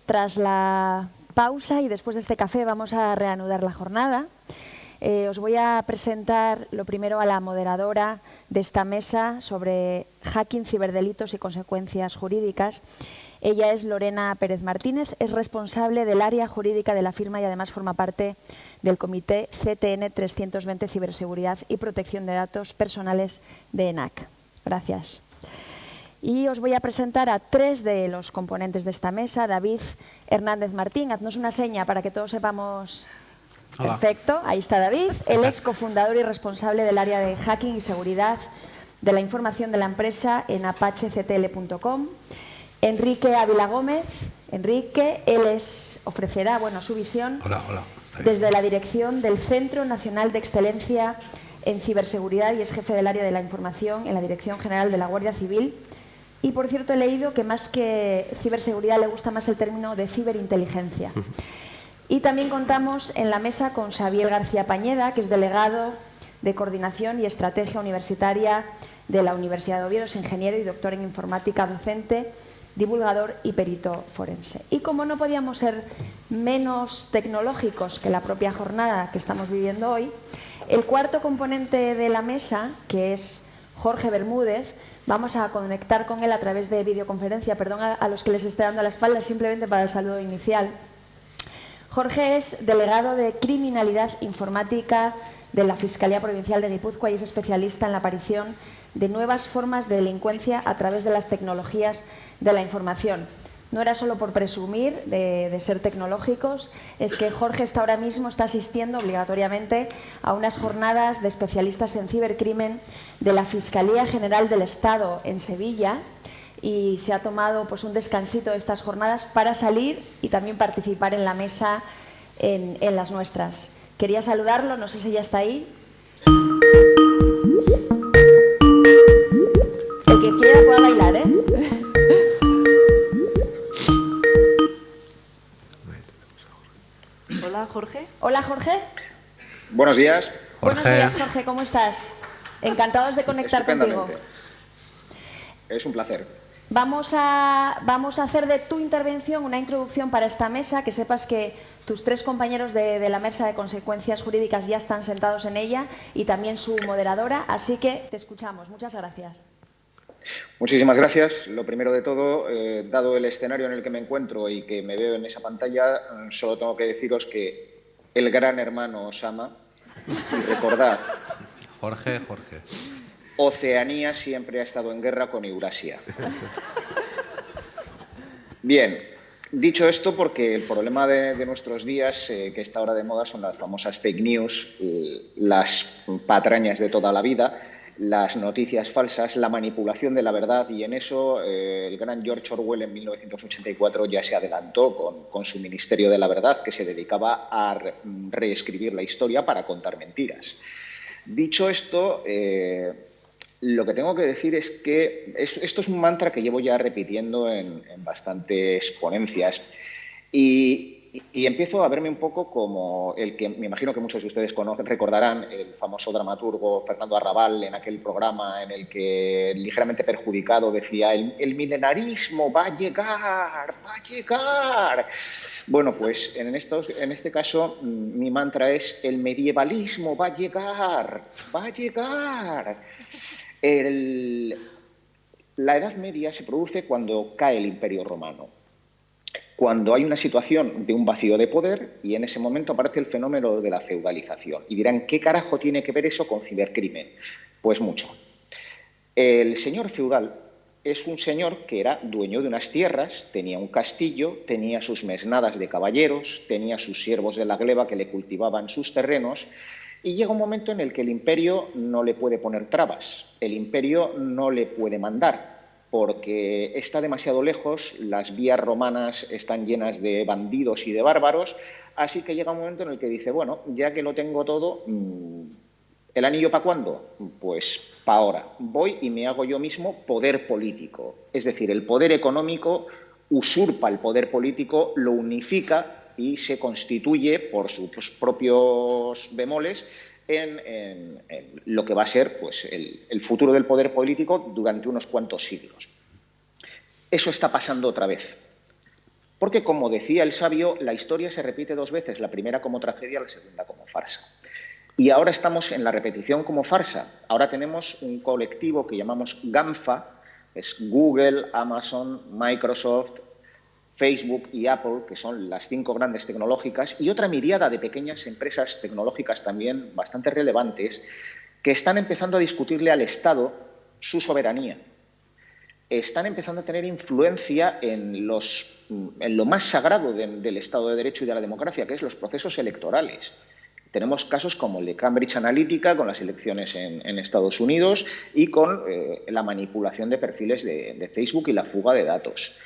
Tras la pausa y después de este café vamos a reanudar la jornada. Os voy a presentar lo primero a la moderadora de esta mesa sobre hacking, ciberdelitos y consecuencias jurídicas. Ella es Lorena Pérez Martínez, es responsable del área jurídica de la firma y además forma parte del comité CTN 320 Ciberseguridad y Protección de Datos Personales de ENAC. Gracias. Y os voy a presentar a tres de los componentes de esta mesa. David Hernández Martín, haznos una seña para que todos sepamos. Hola. Perfecto, ahí está David. Él es cofundador y responsable del área de hacking y seguridad de la información de la empresa en apachectl.com. Enrique Ávila Gómez. Enrique, él ofrecerá su visión desde la dirección del Centro Nacional de Excelencia en Ciberseguridad y es jefe del área de la información en la Dirección General de la Guardia Civil. Y, por cierto, he leído que más que ciberseguridad le gusta más el término de ciberinteligencia. Y también contamos en la mesa con Xavier García Pañeda, que es delegado de Coordinación y Estrategia Universitaria de la Universidad de Oviedo, es ingeniero y doctor en informática, docente, divulgador y perito forense. Y como no podíamos ser menos tecnológicos que la propia jornada que estamos viviendo hoy, el cuarto componente de la mesa, que es Jorge Bermúdez, vamos a conectar con él a través de videoconferencia. Perdón a los que les esté dando la espalda, simplemente para el saludo inicial. Jorge es delegado de Criminalidad Informática de la Fiscalía Provincial de Guipúzcoa y es especialista en la aparición de nuevas formas de delincuencia a través de las tecnologías de la información. No era solo por presumir de ser tecnológicos, es que Jorge ahora mismo está asistiendo obligatoriamente a unas jornadas de especialistas en cibercrimen de la Fiscalía General del Estado en Sevilla y se ha tomado un descansito de estas jornadas para salir y también participar en la mesa en las nuestras. Quería saludarlo, no sé si ya está ahí. El que quiera pueda bailar, ¿eh? Hola, Jorge. Hola, Jorge. Buenos días. Buenos días, Jorge, ¿cómo estás? Encantados de conectar contigo. Es un placer. Vamos a hacer de tu intervención una introducción para esta mesa, que sepas que tus tres compañeros de la mesa de consecuencias jurídicas ya están sentados en ella y también su moderadora, así que te escuchamos. Muchas gracias. Muchísimas gracias. Lo primero de todo, dado el escenario en el que me encuentro y que me veo en esa pantalla, solo tengo que deciros que el gran hermano os ama y recordad, Jorge. Oceanía siempre ha estado en guerra con Eurasia. Bien, dicho esto, porque el problema de nuestros días, que está ahora de moda, son las famosas fake news, las patrañas de toda la vida, las noticias falsas, la manipulación de la verdad, y en eso el gran George Orwell en 1984 ya se adelantó con su Ministerio de la Verdad, que se dedicaba a reescribir la historia para contar mentiras. Dicho esto, lo que tengo que decir es que esto es un mantra que llevo ya repitiendo en bastantes ponencias y empiezo a verme un poco como el que me imagino que muchos de ustedes recordarán, el famoso dramaturgo Fernando Arrabal, en aquel programa en el que, ligeramente perjudicado, decía el milenarismo va a llegar. Bueno, pues en este caso mi mantra es el medievalismo va a llegar. La Edad Media se produce cuando cae el Imperio Romano, cuando hay una situación de un vacío de poder y en ese momento aparece el fenómeno de la feudalización. Y dirán, ¿qué carajo tiene que ver eso con cibercrimen? Pues mucho. El señor feudal es un señor que era dueño de unas tierras, tenía un castillo, tenía sus mesnadas de caballeros, tenía sus siervos de la gleba que le cultivaban sus terrenos. Y llega un momento en el que el imperio no le puede poner trabas, el imperio no le puede mandar, porque está demasiado lejos, las vías romanas están llenas de bandidos y de bárbaros, así que llega un momento en el que dice, bueno, ya que lo tengo todo, ¿el anillo para cuándo? Pues para ahora. Voy y me hago yo mismo poder político, es decir, el poder económico usurpa el poder político, lo unifica y se constituye por sus propios bemoles en lo que va a ser pues, el futuro del poder político durante unos cuantos siglos. Eso está pasando otra vez. Porque, como decía el sabio, la historia se repite dos veces, la primera como tragedia, la segunda como farsa. Y ahora estamos en la repetición como farsa. Ahora tenemos un colectivo que llamamos GAMFA, es Google, Amazon, Microsoft, Facebook y Apple, que son las 5 grandes tecnológicas, y otra miríada de pequeñas empresas tecnológicas también bastante relevantes, que están empezando a discutirle al Estado su soberanía. Están empezando a tener influencia en lo más sagrado del Estado de Derecho y de la democracia, que es los procesos electorales. Tenemos casos como el de Cambridge Analytica, con las elecciones en Estados Unidos, y con la manipulación de perfiles de Facebook y la fuga de datos.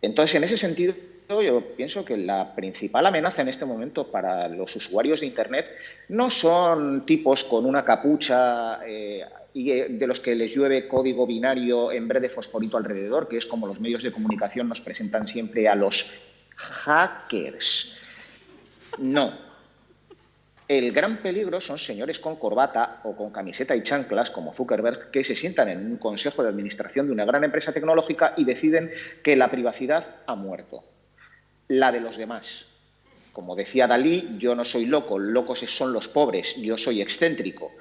Entonces, en ese sentido, yo pienso que la principal amenaza en este momento para los usuarios de Internet no son tipos con una capucha y de los que les llueve código binario en verde fosforito alrededor, que es como los medios de comunicación nos presentan siempre a los hackers. No. El gran peligro son señores con corbata o con camiseta y chanclas, como Zuckerberg, que se sientan en un consejo de administración de una gran empresa tecnológica y deciden que la privacidad ha muerto. La de los demás. Como decía Dalí, yo no soy loco, locos son los pobres, yo soy excéntrico.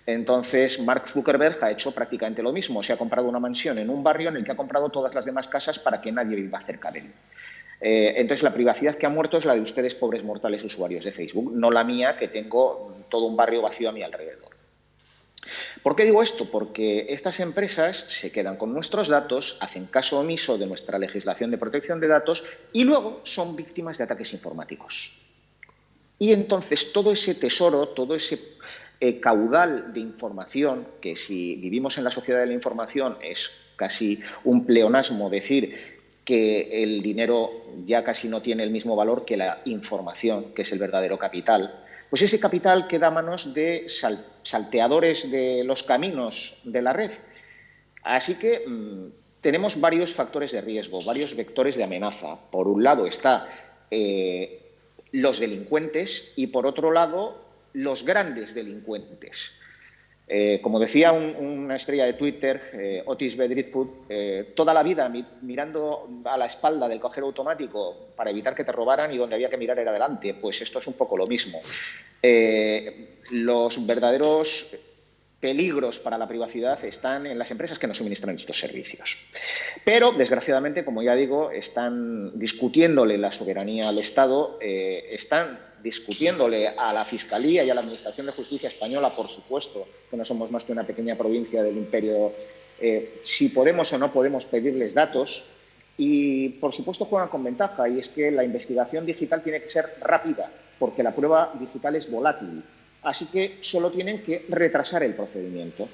Entonces, Mark Zuckerberg ha hecho prácticamente lo mismo. Se ha comprado una mansión en un barrio en el que ha comprado todas las demás casas para que nadie viva cerca de él. Entonces, la privacidad que ha muerto es la de ustedes, pobres mortales usuarios de Facebook, no la mía, que tengo todo un barrio vacío a mi alrededor. ¿Por qué digo esto? Porque estas empresas se quedan con nuestros datos, hacen caso omiso de nuestra legislación de protección de datos y luego son víctimas de ataques informáticos. Y entonces todo ese tesoro, todo ese caudal de información, que si vivimos en la sociedad de la información es casi un pleonasmo decir que el dinero ya casi no tiene el mismo valor que la información, que es el verdadero capital, pues ese capital queda a manos de salteadores de los caminos de la red. Así que tenemos varios factores de riesgo, varios vectores de amenaza. Por un lado está los delincuentes y, por otro lado, los grandes delincuentes. Como decía una estrella de Twitter, Otis Bedritwood, toda la vida mirando a la espalda del cajero automático para evitar que te robaran y donde había que mirar era adelante. Pues esto es un poco lo mismo. Los verdaderos peligros para la privacidad están en las empresas que nos suministran estos servicios. Pero, desgraciadamente, como ya digo, están discutiéndole la soberanía al Estado, están discutiéndole a la Fiscalía y a la Administración de Justicia española, por supuesto, que no somos más que una pequeña provincia del imperio, si podemos o no podemos pedirles datos. Y, por supuesto, juegan con ventaja, y es que la investigación digital tiene que ser rápida, porque la prueba digital es volátil. Así que solo tienen que retrasar el procedimiento.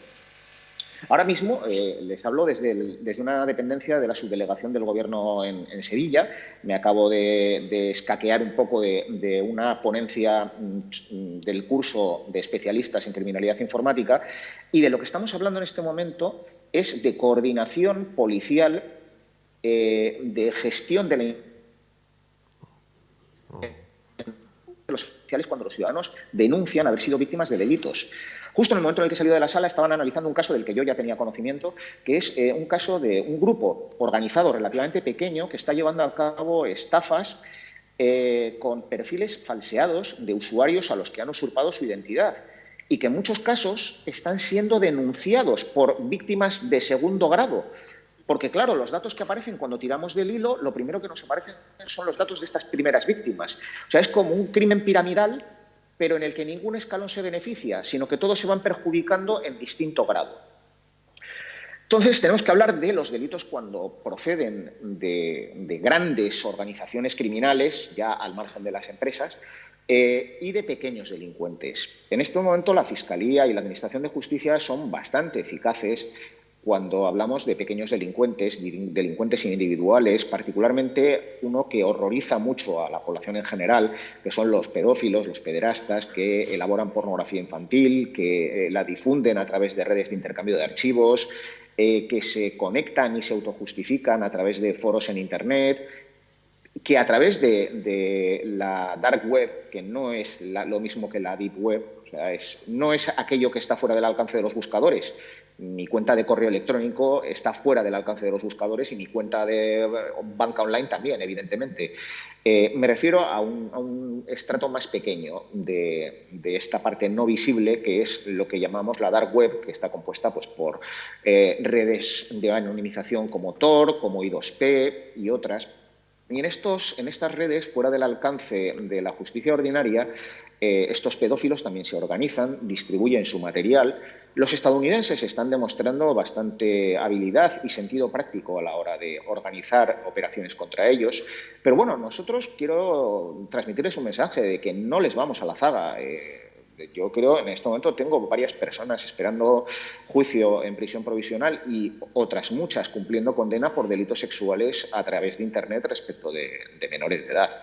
Ahora mismo les hablo desde una dependencia de la subdelegación del Gobierno en Sevilla. Me acabo de escaquear un poco de una ponencia del curso de especialistas en criminalidad informática, y de lo que estamos hablando en este momento es de coordinación policial, de gestión de los oficiales cuando los ciudadanos denuncian haber sido víctimas de delitos. Justo en el momento en el que he salido de la sala estaban analizando un caso del que yo ya tenía conocimiento, que es un caso de un grupo organizado relativamente pequeño que está llevando a cabo estafas con perfiles falseados de usuarios a los que han usurpado su identidad y que en muchos casos están siendo denunciados por víctimas de segundo grado. Porque, claro, los datos que aparecen cuando tiramos del hilo, lo primero que nos aparecen son los datos de estas primeras víctimas. O sea, es como un crimen piramidal, pero en el que ningún escalón se beneficia, sino que todos se van perjudicando en distinto grado. Entonces, tenemos que hablar de los delitos cuando proceden de grandes organizaciones criminales, ya al margen de las empresas, y de pequeños delincuentes. En este momento, la Fiscalía y la Administración de Justicia son bastante eficaces cuando hablamos de pequeños delincuentes individuales, particularmente uno que horroriza mucho a la población en general, que son los pedófilos, los pederastas, que elaboran pornografía infantil, que la difunden a través de redes de intercambio de archivos, que se conectan y se autojustifican a través de foros en Internet, que a través de la dark web, que no es lo mismo que la deep web, o sea, no es aquello que está fuera del alcance de los buscadores, Mi cuenta de correo electrónico está fuera del alcance de los buscadores y mi cuenta de banca online también, evidentemente. Me refiero a un estrato más pequeño de esta parte no visible, que es lo que llamamos la dark web, que está compuesta pues, por redes de anonimización como Tor, como I2P y otras. Y en estas redes, fuera del alcance de la justicia ordinaria, estos pedófilos también se organizan, distribuyen su material. Los estadounidenses están demostrando bastante habilidad y sentido práctico a la hora de organizar operaciones contra ellos. Pero bueno, nosotros quiero transmitirles un mensaje de que no les vamos a la zaga. Yo creo, en este momento tengo varias personas esperando juicio en prisión provisional y otras muchas cumpliendo condena por delitos sexuales a través de Internet respecto de menores de edad.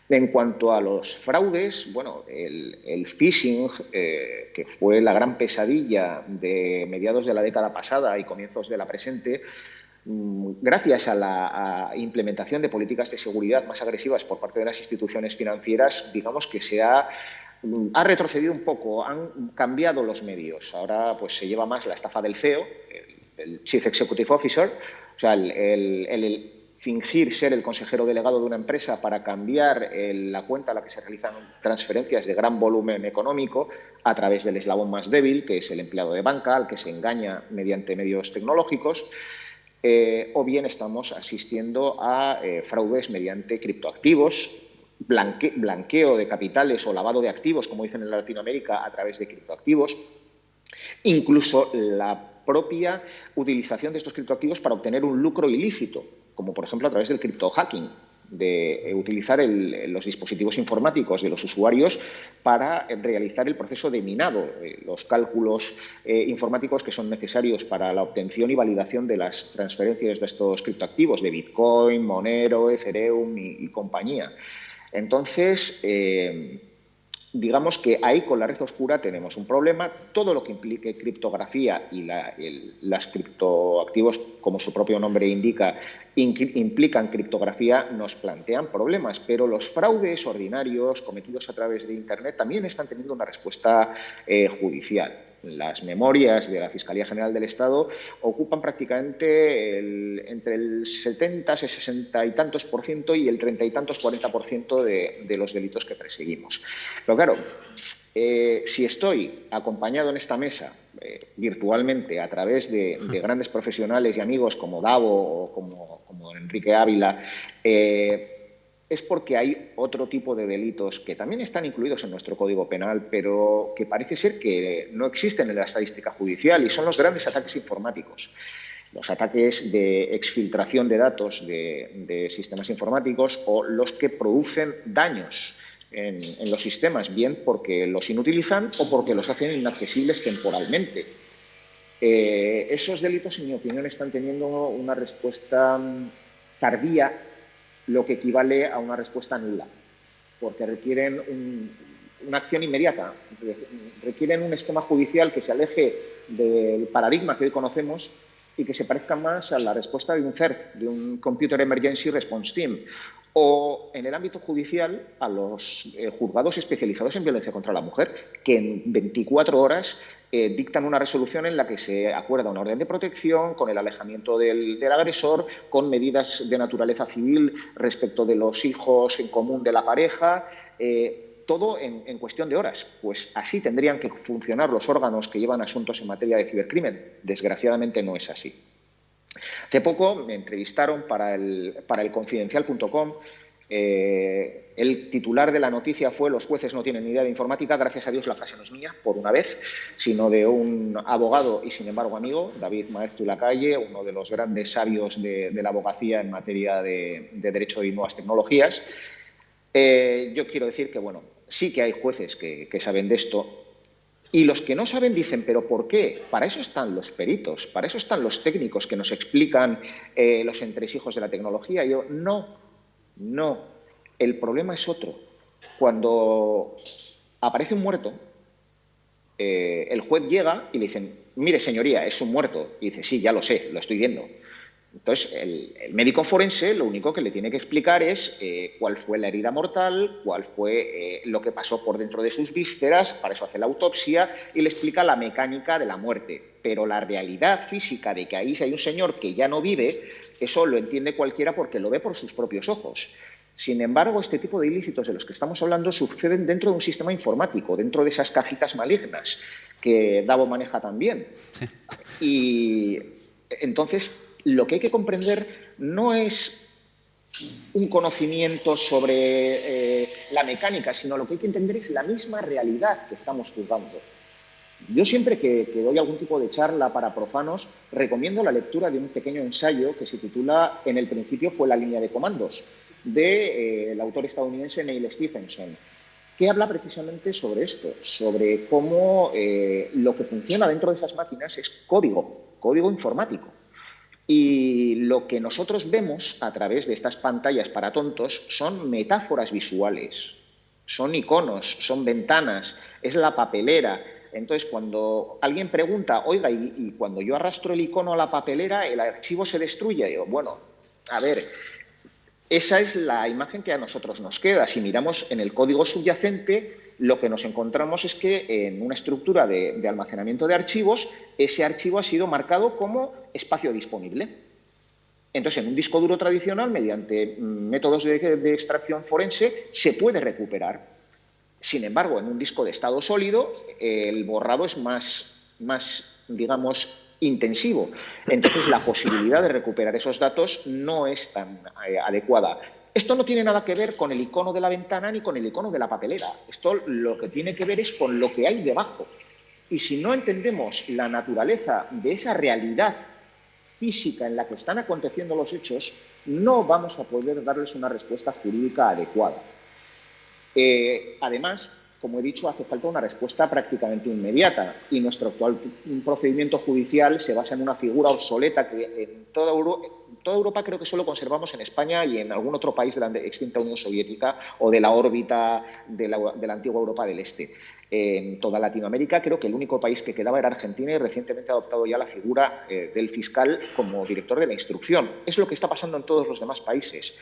En cuanto a los fraudes, bueno, el phishing, que fue la gran pesadilla de mediados de la década pasada y comienzos de la presente, gracias a la implementación de políticas de seguridad más agresivas por parte de las instituciones financieras, digamos que ha retrocedido un poco, han cambiado los medios. Ahora pues se lleva más la estafa del CEO, el Chief Executive Officer, o sea, el fingir ser el consejero delegado de una empresa para cambiar la cuenta a la que se realizan transferencias de gran volumen económico a través del eslabón más débil, que es el empleado de banca, al que se engaña mediante medios tecnológicos. O bien estamos asistiendo a fraudes mediante criptoactivos, blanqueo de capitales o lavado de activos, como dicen en Latinoamérica, a través de criptoactivos, incluso la propia utilización de estos criptoactivos para obtener un lucro ilícito, como por ejemplo a través del criptohacking, de utilizar los dispositivos informáticos de los usuarios para realizar el proceso de minado, los cálculos informáticos que son necesarios para la obtención y validación de las transferencias de estos criptoactivos, de Bitcoin, Monero, Ethereum y compañía. Entonces, digamos que ahí con la red oscura tenemos un problema. Todo lo que implique criptografía y las criptoactivos, como su propio nombre indica, implican criptografía, nos plantean problemas. Pero los fraudes ordinarios cometidos a través de Internet también están teniendo una respuesta judicial. Las memorias de la Fiscalía General del Estado ocupan prácticamente entre el 70, 60 y tantos por ciento y el 30 y tantos, 40% de los delitos que perseguimos. Pero claro, si estoy acompañado en esta mesa virtualmente a través de grandes profesionales y amigos como Davo o como Enrique Ávila, es porque hay otro tipo de delitos que también están incluidos en nuestro Código Penal, pero que parece ser que no existen en la estadística judicial, y son los grandes ataques informáticos. Los ataques de exfiltración de datos de sistemas informáticos o los que producen daños en los sistemas, bien porque los inutilizan o porque los hacen inaccesibles temporalmente. Esos delitos, en mi opinión, están teniendo una respuesta tardía, lo que equivale a una respuesta nula, porque requieren una acción inmediata, requieren un esquema judicial que se aleje del paradigma que hoy conocemos y que se parezca más a la respuesta de un CERT, de un Computer Emergency Response Team, o en el ámbito judicial a los juzgados especializados en violencia contra la mujer, que en 24 horas dictan una resolución en la que se acuerda una orden de protección, con el alejamiento del agresor, con medidas de naturaleza civil respecto de los hijos en común de la pareja, todo en cuestión de horas. Pues así tendrían que funcionar los órganos que llevan asuntos en materia de cibercrimen. Desgraciadamente no es así. Hace poco me entrevistaron para el Confidencial.com. El titular de la noticia fue: los jueces no tienen ni idea de informática. Gracias a Dios la frase no es mía, por una vez, sino de un abogado y sin embargo amigo, David Maeztu Lacalle, uno de los grandes sabios de la abogacía en materia de derecho y nuevas tecnologías. Yo quiero decir que, bueno, sí que hay jueces que saben de esto, y los que no saben dicen: ¿pero por qué? Para eso están los peritos, para eso están los técnicos que nos explican los entresijos de la tecnología. Y yo, no, el problema es otro. Cuando aparece un muerto, el juez llega y le dicen: mire, señoría, es un muerto. Y dice: sí, ya lo sé, lo estoy viendo. Entonces, el médico forense lo único que le tiene que explicar es cuál fue la herida mortal, cuál fue lo que pasó por dentro de sus vísceras, para eso hace la autopsia y le explica la mecánica de la muerte. Pero la realidad física de que ahí hay un señor que ya no vive, eso lo entiende cualquiera porque lo ve por sus propios ojos. Sin embargo, este tipo de ilícitos de los que estamos hablando suceden dentro de un sistema informático, dentro de esas cajitas malignas que Davo maneja también. Sí. Y entonces, lo que hay que comprender no es un conocimiento sobre la mecánica, sino lo que hay que entender es la misma realidad que estamos juzgando. Yo siempre que doy algún tipo de charla para profanos, recomiendo la lectura de un pequeño ensayo que se titula En el principio fue la línea de comandos, del autor estadounidense Neil Stephenson, que habla precisamente sobre esto, sobre cómo lo que funciona dentro de esas máquinas es código informático. Y lo que nosotros vemos a través de estas pantallas para tontos son metáforas visuales, son iconos, son ventanas, es la papelera. Entonces, cuando alguien pregunta, oiga, y cuando yo arrastro el icono a la papelera, el archivo se destruye, digo, bueno, a ver, esa es la imagen que a nosotros nos queda. Si miramos en el código subyacente, lo que nos encontramos es que en una estructura de almacenamiento de archivos, ese archivo ha sido marcado como espacio disponible. Entonces, en un disco duro tradicional, mediante métodos de extracción forense, se puede recuperar. Sin embargo, en un disco de estado sólido, el borrado es más, digamos, intensivo. Entonces, la posibilidad de recuperar esos datos no es tan adecuada. Esto no tiene nada que ver con el icono de la ventana ni con el icono de la papelera. Esto lo que tiene que ver es con lo que hay debajo. Y si no entendemos la naturaleza de esa realidad física en la que están aconteciendo los hechos, no vamos a poder darles una respuesta jurídica adecuada. Además, como he dicho, hace falta una respuesta prácticamente inmediata y nuestro actual procedimiento judicial se basa en una figura obsoleta que en toda Europa creo que solo conservamos en España y en algún otro país de la extinta Unión Soviética o de la órbita de la antigua Europa del Este. En toda Latinoamérica creo que el único país que quedaba era Argentina y recientemente ha adoptado ya la figura del fiscal como director de la instrucción. Es lo que está pasando en todos los demás países.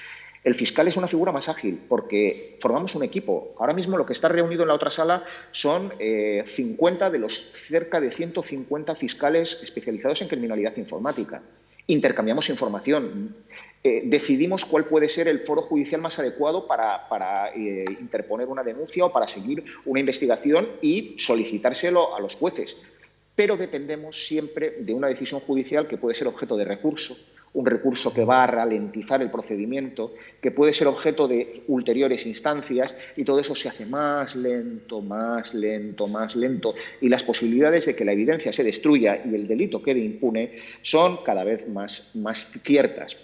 El fiscal es una figura más ágil porque formamos un equipo. Ahora mismo lo que está reunido en la otra sala son 50 de los cerca de 150 fiscales especializados en criminalidad informática. Intercambiamos información, decidimos cuál puede ser el foro judicial más adecuado para interponer una denuncia o para seguir una investigación y solicitárselo a los jueces. Pero dependemos siempre de una decisión judicial que puede ser objeto de recurso, un recurso que va a ralentizar el procedimiento, que puede ser objeto de ulteriores instancias y todo eso se hace más lento, más lento, más lento y las posibilidades de que la evidencia se destruya y el delito quede impune son cada vez más ciertas.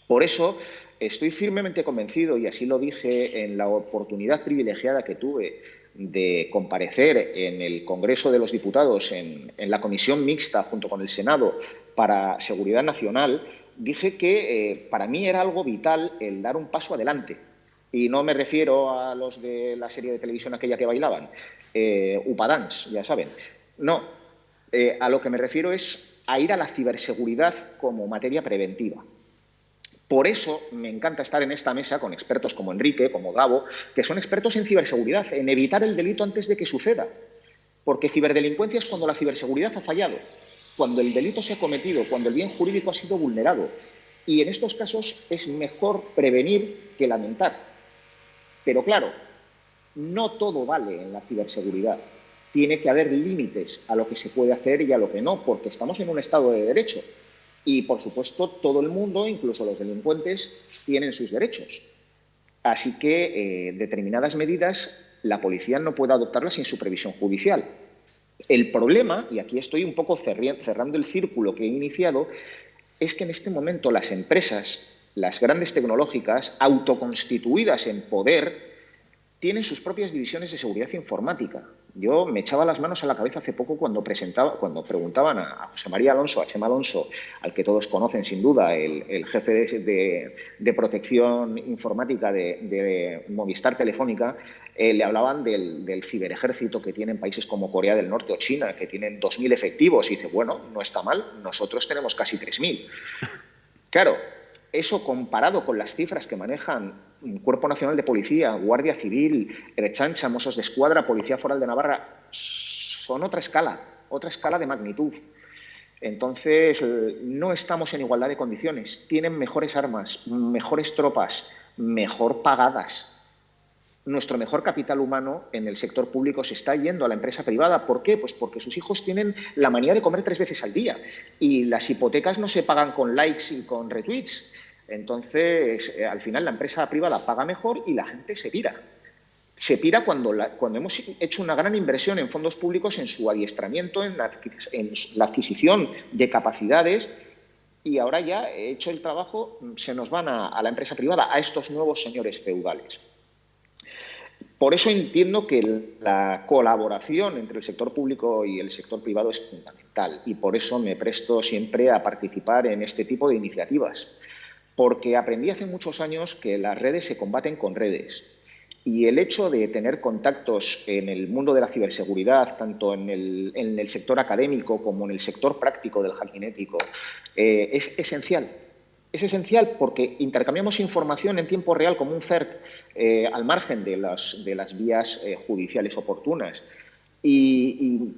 Por eso estoy firmemente convencido, y así lo dije en la oportunidad privilegiada que tuve de comparecer en el Congreso de los Diputados, en la Comisión Mixta junto con el Senado para Seguridad Nacional, dije que para mí era algo vital el dar un paso adelante. Y no me refiero a los de la serie de televisión aquella que bailaban, Upadance, ya saben. No, a lo que me refiero es a ir a la ciberseguridad como materia preventiva. Por eso me encanta estar en esta mesa con expertos como Enrique, como Davo, que son expertos en ciberseguridad, en evitar el delito antes de que suceda. Porque ciberdelincuencia es cuando la ciberseguridad ha fallado, cuando el delito se ha cometido, cuando el bien jurídico ha sido vulnerado. Y en estos casos es mejor prevenir que lamentar. Pero claro, no todo vale en la ciberseguridad. Tiene que haber límites a lo que se puede hacer y a lo que no, porque estamos en un Estado de Derecho. Y, por supuesto, todo el mundo, incluso los delincuentes, tienen sus derechos. Así que determinadas medidas la policía no puede adoptarlas sin supervisión judicial. El problema, y aquí estoy un poco cerrando el círculo que he iniciado, es que en este momento las empresas, las grandes tecnológicas, autoconstituidas en poder, tienen sus propias divisiones de seguridad informática. Yo me echaba las manos a la cabeza hace poco cuando preguntaban a José María Alonso, a Chema Alonso, al que todos conocen sin duda, el jefe de protección informática de Movistar Telefónica, le hablaban del ciberejército que tienen países como Corea del Norte o China, que tienen 2.000 efectivos, y dice, bueno, no está mal, nosotros tenemos casi 3.000. Claro, eso comparado con las cifras que manejan Cuerpo Nacional de Policía, Guardia Civil, Ertzaintza, Mossos d'Esquadra, Policía Foral de Navarra, son otra escala de magnitud. Entonces, no estamos en igualdad de condiciones. Tienen mejores armas, mejores tropas, mejor pagadas. Nuestro mejor capital humano en el sector público se está yendo a la empresa privada. ¿Por qué? Pues porque sus hijos tienen la manía de comer 3 veces al día y las hipotecas no se pagan con likes y con retweets. Entonces, al final la empresa privada paga mejor y la gente se pira. Se pira cuando hemos hecho una gran inversión en fondos públicos en su adiestramiento, en la adquisición de capacidades, y ahora ya hecho el trabajo se nos van a la empresa privada, a estos nuevos señores feudales. Por eso entiendo que la colaboración entre el sector público y el sector privado es fundamental y por eso me presto siempre a participar en este tipo de iniciativas. Porque aprendí hace muchos años que las redes se combaten con redes y el hecho de tener contactos en el mundo de la ciberseguridad, tanto en el sector académico como en el sector práctico del hacking ético, es esencial. Es esencial porque intercambiamos información en tiempo real como un CERT al margen de las vías judiciales oportunas. Y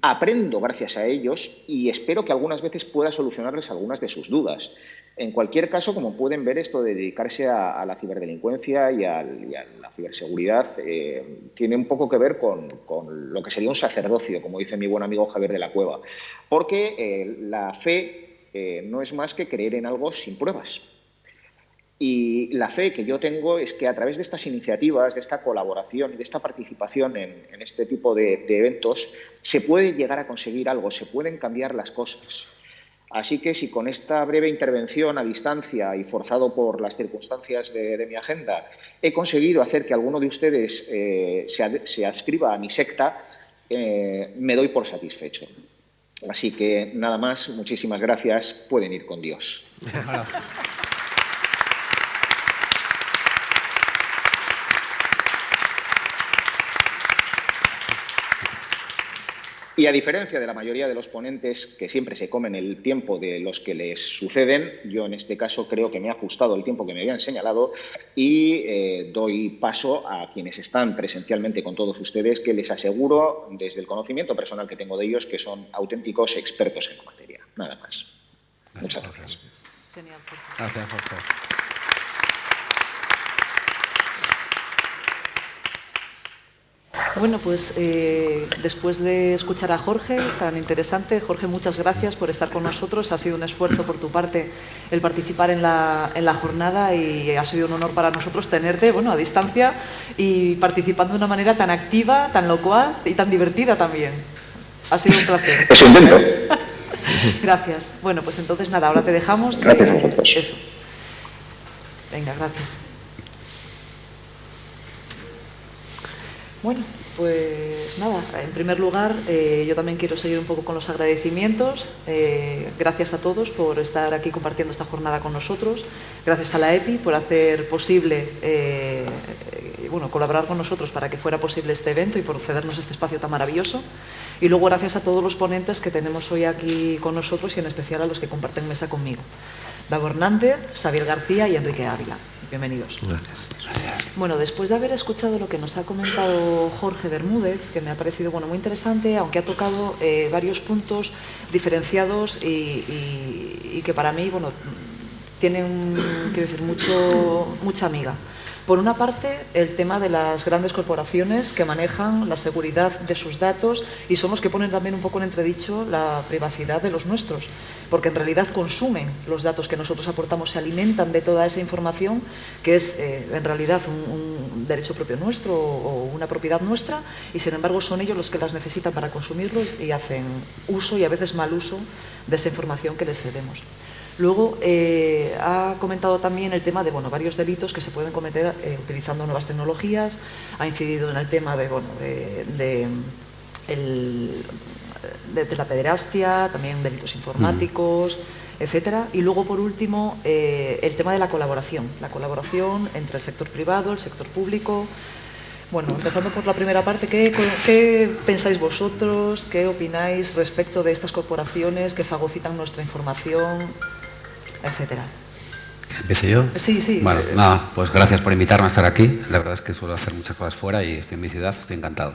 aprendo gracias a ellos y espero que algunas veces pueda solucionarles algunas de sus dudas. En cualquier caso, como pueden ver, esto de dedicarse a la ciberdelincuencia y a la ciberseguridad tiene un poco que ver con lo que sería un sacerdocio, como dice mi buen amigo Javier de la Cueva, porque la fe no es más que creer en algo sin pruebas. Y la fe que yo tengo es que a través de estas iniciativas, de esta colaboración y de esta participación en este tipo de eventos, se puede llegar a conseguir algo, se pueden cambiar las cosas. Así que si con esta breve intervención a distancia y forzado por las circunstancias de mi agenda he conseguido hacer que alguno de ustedes se adscriba a mi secta, me doy por satisfecho. Así que nada más, muchísimas gracias, pueden ir con Dios. Y a diferencia de la mayoría de los ponentes que siempre se comen el tiempo de los que les suceden, yo en este caso creo que me he ajustado el tiempo que me habían señalado y doy paso a quienes están presencialmente con todos ustedes, que les aseguro desde el conocimiento personal que tengo de ellos que son auténticos expertos en la materia. Nada más. Muchas gracias. Genial, gracias, Jorge. Bueno, pues después de escuchar a Jorge, tan interesante, Jorge, muchas gracias por estar con nosotros. Ha sido un esfuerzo por tu parte el participar en la jornada y ha sido un honor para nosotros tenerte, bueno, a distancia y participando de una manera tan activa, tan locuaz y tan divertida también. Ha sido un placer. Eso intento. Gracias. Bueno, pues entonces nada, ahora te dejamos. Gracias a vosotros. Eso. Venga, gracias. Bueno, pues nada, en primer lugar yo también quiero seguir un poco con los agradecimientos. Gracias a todos por estar aquí compartiendo esta jornada con nosotros. Gracias a la EPI por hacer posible, colaborar con nosotros para que fuera posible este evento y por cedernos este espacio tan maravilloso. Y luego gracias a todos los ponentes que tenemos hoy aquí con nosotros y en especial a los que comparten mesa conmigo. Dago Hernández, Xavier García y Enrique Ávila. Bienvenidos. Gracias. Bueno, después de haber escuchado lo que nos ha comentado Jorge Bermúdez, que me ha parecido muy interesante, aunque ha tocado varios puntos diferenciados y que para mí tienen, quiero decir, mucha amiga. Por una parte, el tema de las grandes corporaciones que manejan la seguridad de sus datos y son los que ponen también un poco en entredicho la privacidad de los nuestros, porque en realidad consumen los datos que nosotros aportamos, se alimentan de toda esa información que es en realidad un derecho propio nuestro o una propiedad nuestra y sin embargo son ellos los que las necesitan para consumirlo y hacen uso y a veces mal uso de esa información que les cedemos. Luego ha comentado también el tema de varios delitos que se pueden cometer utilizando nuevas tecnologías, ha incidido en el tema de la pederastia, también delitos informáticos, etcétera. Y luego, por último, el tema de la colaboración entre el sector privado, el sector público. Bueno, empezando por la primera parte, ¿qué pensáis vosotros? ¿Qué opináis respecto de estas corporaciones que fagocitan nuestra información? etcétera. ¿Empiezo yo? Sí, sí. Bueno, nada, pues gracias por invitarme a estar aquí. La verdad es que suelo hacer muchas cosas fuera y estoy en mi ciudad, estoy encantado.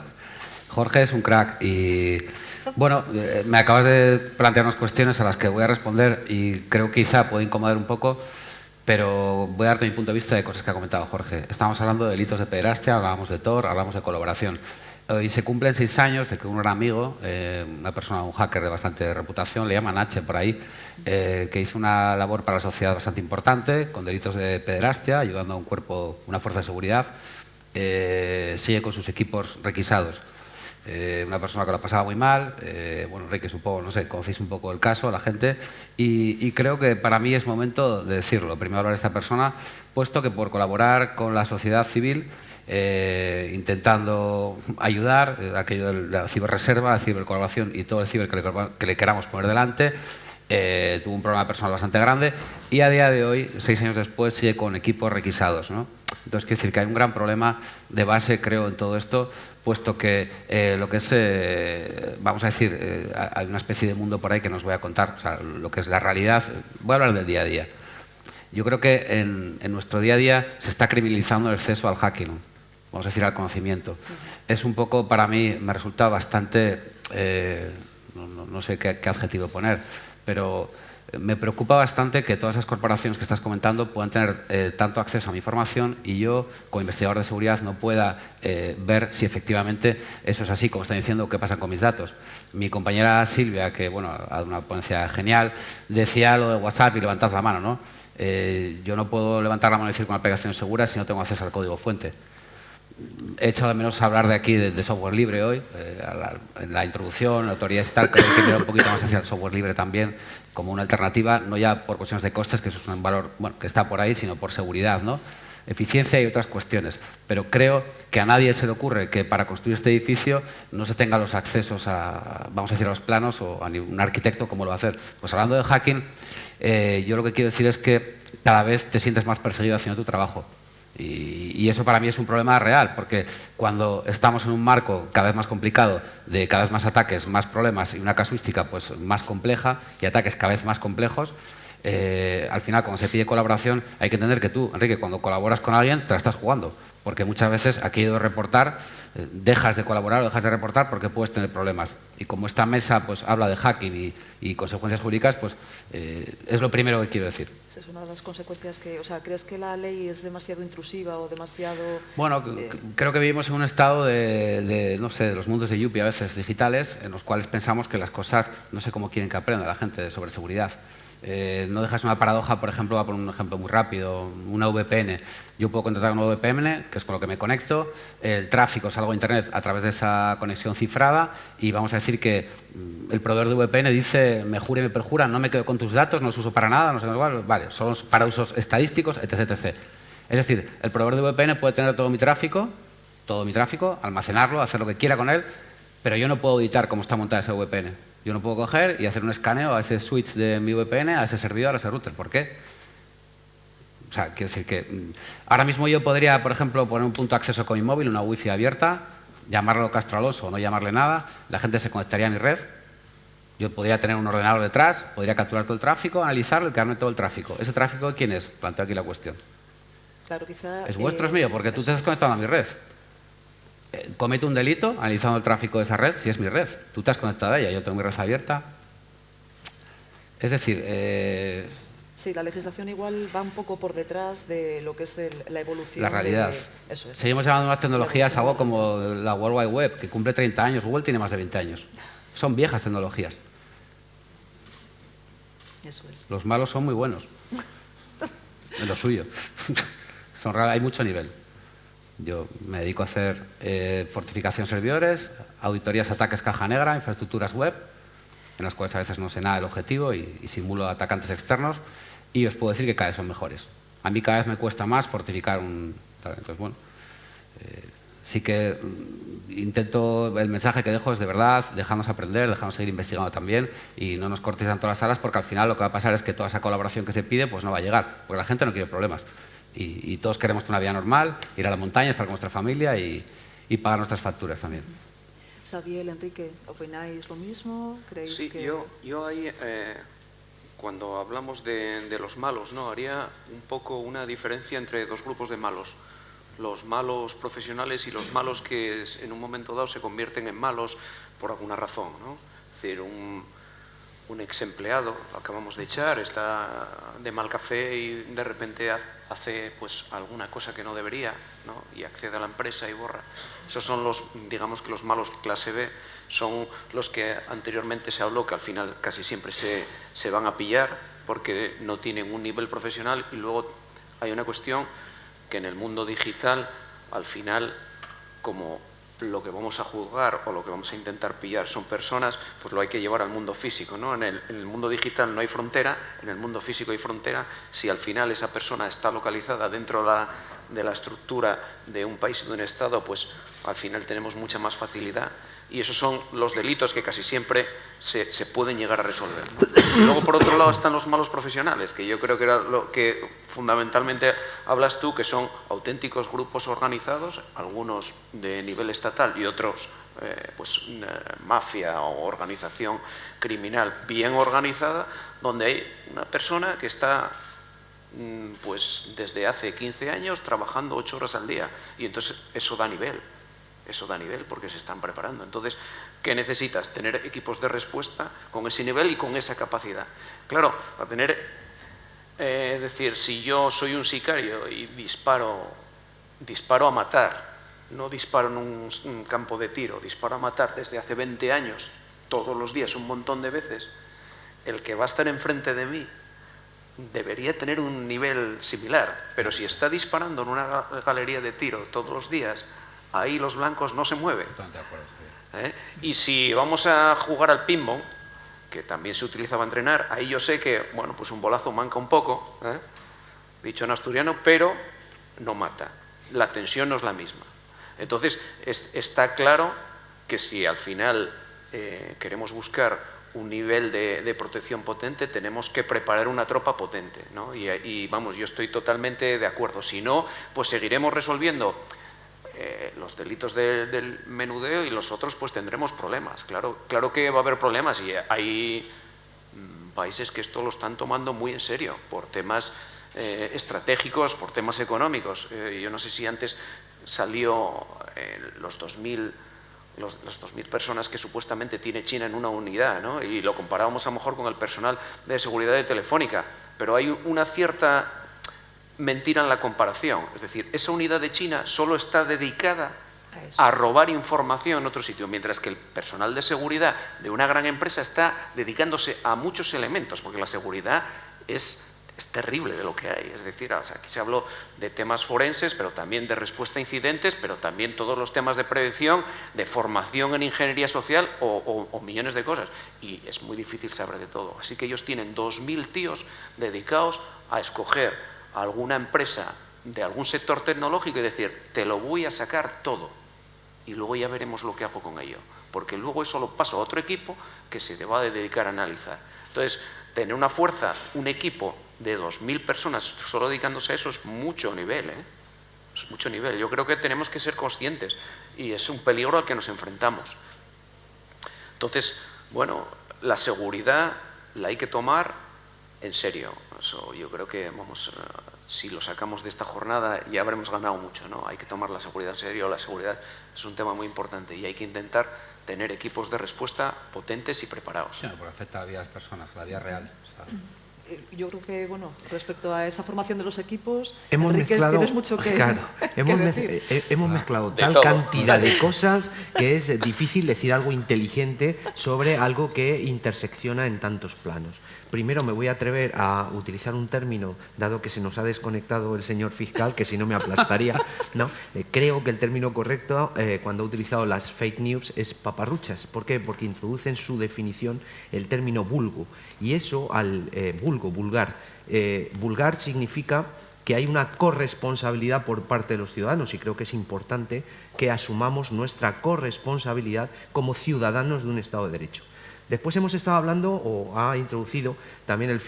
Jorge es un crack y, bueno, me acabas de plantear unas cuestiones a las que voy a responder y creo que quizá puede incomodar un poco, pero voy a darte mi punto de vista de cosas que ha comentado Jorge. Estamos hablando de delitos de pederastia, hablábamos de Tor, hablamos de colaboración. Hoy se cumplen 6 años de que un gran amigo, una persona, un hacker de bastante reputación, le llaman H por ahí, que hizo una labor para la sociedad bastante importante, con delitos de pederastia, ayudando a un cuerpo, una fuerza de seguridad, sigue con sus equipos requisados. Una persona que lo pasaba muy mal, bueno, Enrique, supongo, no sé, conocéis un poco el caso, la gente, y creo que para mí es momento de decirlo. Primero hablar de esta persona, puesto que por colaborar con la sociedad civil, intentando ayudar, aquello de la ciberreserva, la cibercolaboración y todo el ciber que le queramos poner delante, tuvo un problema personal bastante grande y a día de hoy, 6 años después, sigue con equipos requisados, ¿no? Entonces, quiero decir que hay un gran problema de base, creo, en todo esto, puesto que lo que es, vamos a decir, hay una especie de mundo por ahí que nos voy a contar, o sea, lo que es la realidad. Voy a hablar del día a día. Yo creo que en nuestro día a día se está criminalizando el acceso al hacking, ¿no? Vamos a decir, al conocimiento. Es un poco, para mí, me resulta bastante, no sé qué adjetivo poner, pero me preocupa bastante que todas esas corporaciones que estás comentando puedan tener tanto acceso a mi información y yo, como investigador de seguridad, no pueda ver si efectivamente eso es así, como están diciendo, qué pasa con mis datos. Mi compañera Silvia, que bueno, ha dado una ponencia genial, decía lo de WhatsApp y levantar la mano, ¿no? Yo no puedo levantar la mano y decir con una aplicación segura si no tengo acceso al código fuente. He echado de menos hablar de aquí de software libre hoy, en la introducción, autoridades y tal, creo que quiero un poquito más hacia el software libre también, como una alternativa, no ya por cuestiones de costes, que eso es un valor bueno, que está por ahí, sino por seguridad, ¿no? Eficiencia y otras cuestiones. Pero creo que a nadie se le ocurre que para construir este edificio no se tenga los accesos a, vamos a decir, a los planos o a un arquitecto cómo lo va a hacer. Pues hablando de hacking, yo lo que quiero decir es que cada vez te sientes más perseguido haciendo tu trabajo. Y eso para mí es un problema real, porque cuando estamos en un marco cada vez más complicado, de cada vez más ataques, más problemas y una casuística pues, más compleja y ataques cada vez más complejos, al final cuando se pide colaboración hay que entender que tú, Enrique, cuando colaboras con alguien te la estás jugando, porque muchas veces aquí de reportar, dejas de colaborar o dejas de reportar porque puedes tener problemas. Y como esta mesa pues, habla de hacking y consecuencias jurídicas, pues es lo primero que quiero decir. Es una de las consecuencias que, o sea, ¿crees que la ley es demasiado intrusiva o demasiado...? Bueno, creo que vivimos en un estado no sé, de los mundos de Yuppie a veces digitales, en los cuales pensamos que las cosas, no sé cómo quieren que aprenda la gente sobre seguridad. No dejas una paradoja, por ejemplo, voy a poner un ejemplo muy rápido, una VPN. Yo puedo contratar una VPN, que es con lo que me conecto, el tráfico, salgo a Internet a través de esa conexión cifrada y vamos a decir que el proveedor de VPN dice, me jura y me perjura, no me quedo con tus datos, no los uso para nada, no sé, vale, son para usos estadísticos, etc, etc. Es decir, el proveedor de VPN puede tener todo mi tráfico, almacenarlo, hacer lo que quiera con él, pero yo no puedo editar cómo está montada esa VPN. Yo no puedo coger y hacer un escaneo a ese switch de mi VPN, a ese servidor, a ese router. ¿Por qué? O sea, quiero decir que ahora mismo yo podría, por ejemplo, poner un punto de acceso con mi móvil, una wifi abierta, llamarlo Castro Alonso o no llamarle nada, la gente se conectaría a mi red, yo podría tener un ordenador detrás, podría capturar todo el tráfico, analizarlo y quedarme todo el tráfico. ¿Ese tráfico quién es? Planteo aquí la cuestión. Claro, quizá, ¿Es vuestro o es mío? Porque tú te estás conectando a mi red. Comete un delito analizando el tráfico de esa red, si es mi red. Tú te has conectado a ella, yo tengo mi red abierta. Es decir... sí, la legislación igual va un poco por detrás de lo que es la evolución. La realidad. Eso es. Seguimos llamando a las tecnologías algo como la World Wide Web, que cumple 30 años. Google tiene más de 20 años. Son viejas tecnologías. Eso es. Los malos son muy buenos. En lo suyo. Hay mucho nivel. Yo me dedico a hacer fortificación de servidores, auditorías, ataques caja negra, infraestructuras web, en las cuales a veces no sé nada del objetivo y simulo atacantes externos, y os puedo decir que cada vez son mejores. A mí cada vez me cuesta más fortificar un... Entonces, bueno, sí que intento, el mensaje que dejo es de verdad, dejadnos aprender, dejadnos seguir investigando también y no nos cortéis tanto las alas, porque al final lo que va a pasar es que toda esa colaboración que se pide pues no va a llegar, porque la gente no quiere problemas. Y todos queremos tener una vida normal, ir a la montaña, estar con nuestra familia y pagar nuestras facturas también. Xavier, Enrique, ¿opináis lo mismo? ¿Creéis sí, que...? yo ahí, cuando hablamos de los malos, ¿no? Haría un poco una diferencia entre dos grupos de malos. Los malos profesionales y los malos que en un momento dado se convierten en malos por alguna razón, ¿no? Es decir, un ex empleado, acabamos de echar, está de mal café y de repente hace pues alguna cosa que no debería, ¿no? Y accede a la empresa y borra. Esos son digamos que los malos clase B, son los que anteriormente se habló que al final casi siempre se van a pillar porque no tienen un nivel profesional. Y luego hay una cuestión que en el mundo digital al final, como lo que vamos a juzgar o lo que vamos a intentar pillar son personas, pues lo hay que llevar al mundo físico, ¿no? En el mundo digital no hay frontera, en el mundo físico hay frontera. Si al final esa persona está localizada dentro de la estructura de un país y de un Estado, pues al final tenemos mucha más facilidad. Y esos son los delitos que casi siempre se pueden llegar a resolver, ¿no? Y luego, por otro lado, están los malos profesionales, que yo creo que era lo que fundamentalmente hablas tú, que son auténticos grupos organizados, algunos de nivel estatal y otros mafia o organización criminal bien organizada, donde hay una persona que está pues desde hace 15 años trabajando 8 horas al día, y entonces eso da nivel. Eso da nivel porque se están preparando. Entonces, ¿qué necesitas? Tener equipos de respuesta con ese nivel y con esa capacidad. Claro, a tener, es decir, si yo soy un sicario y disparo a matar, no disparo en un campo de tiro, disparo a matar desde hace 20 años, todos los días, un montón de veces, el que va a estar enfrente de mí debería tener un nivel similar, pero si está disparando en una galería de tiro todos los días, ahí los blancos no se mueven. Totalmente de acuerdo, sí. Y si vamos a jugar al ping-pong, que también se utilizaba a entrenar, ahí yo sé que, bueno, pues un bolazo manca un poco, dicho en asturiano, pero no mata. La tensión no es la misma. Entonces, está claro que si al final queremos buscar un nivel de protección potente, tenemos que preparar una tropa potente, ¿no? Y vamos, yo estoy totalmente de acuerdo. Si no, pues seguiremos resolviendo los delitos del menudeo y los otros pues tendremos problemas. Claro que va a haber problemas, y hay países que esto lo están tomando muy en serio por temas estratégicos, por temas económicos. Yo no sé si antes salió los 2.000 personas que supuestamente tiene China en una unidad, ¿no? Y lo comparábamos a lo mejor con el personal de seguridad de Telefónica, pero hay una cierta mentira en la comparación. Es decir, esa unidad de China solo está dedicada a robar información en otro sitio, mientras que el personal de seguridad de una gran empresa está dedicándose a muchos elementos, porque la seguridad es terrible de lo que hay. Es decir, o sea, aquí se habló de temas forenses, pero también de respuesta a incidentes, pero también todos los temas de prevención, de formación en ingeniería social o millones de cosas. Y es muy difícil saber de todo. Así que ellos tienen 2.000 tíos dedicados a escoger a alguna empresa de algún sector tecnológico y decir, te lo voy a sacar todo y luego ya veremos lo que hago con ello, porque luego eso lo paso a otro equipo que se te va a dedicar a analizar. Entonces, tener una fuerza, un equipo de 2.000 personas solo dedicándose a eso es mucho nivel, es mucho nivel. Yo creo que tenemos que ser conscientes y es un peligro al que nos enfrentamos. Entonces, bueno, la seguridad la hay que tomar en serio. Eso yo creo que, vamos, si lo sacamos de esta jornada ya habremos ganado mucho, ¿no? Hay que tomar la seguridad en serio. La seguridad es un tema muy importante y hay que intentar tener equipos de respuesta potentes y preparados. Sí, porque afecta a la vida de las personas, a la vida real. O sea, yo creo que, bueno, respecto a esa formación de los equipos, hemos Enrique, mezclado, tienes mucho que, claro, que hemos mezclado De tal todo. cantidad de cosas que es difícil decir algo inteligente sobre algo que intersecciona en tantos planos. Primero me voy a atrever a utilizar un término, dado que se nos ha desconectado el señor fiscal, que si no me aplastaría, ¿no? Creo que el término correcto, cuando ha utilizado las fake news, es paparruchas. ¿Por qué? Porque introduce en su definición el término vulgo. Y eso, al vulgar. Vulgar significa que hay una corresponsabilidad por parte de los ciudadanos, y creo que es importante que asumamos nuestra corresponsabilidad como ciudadanos de un Estado de Derecho. Después hemos estado hablando, o ha introducido también el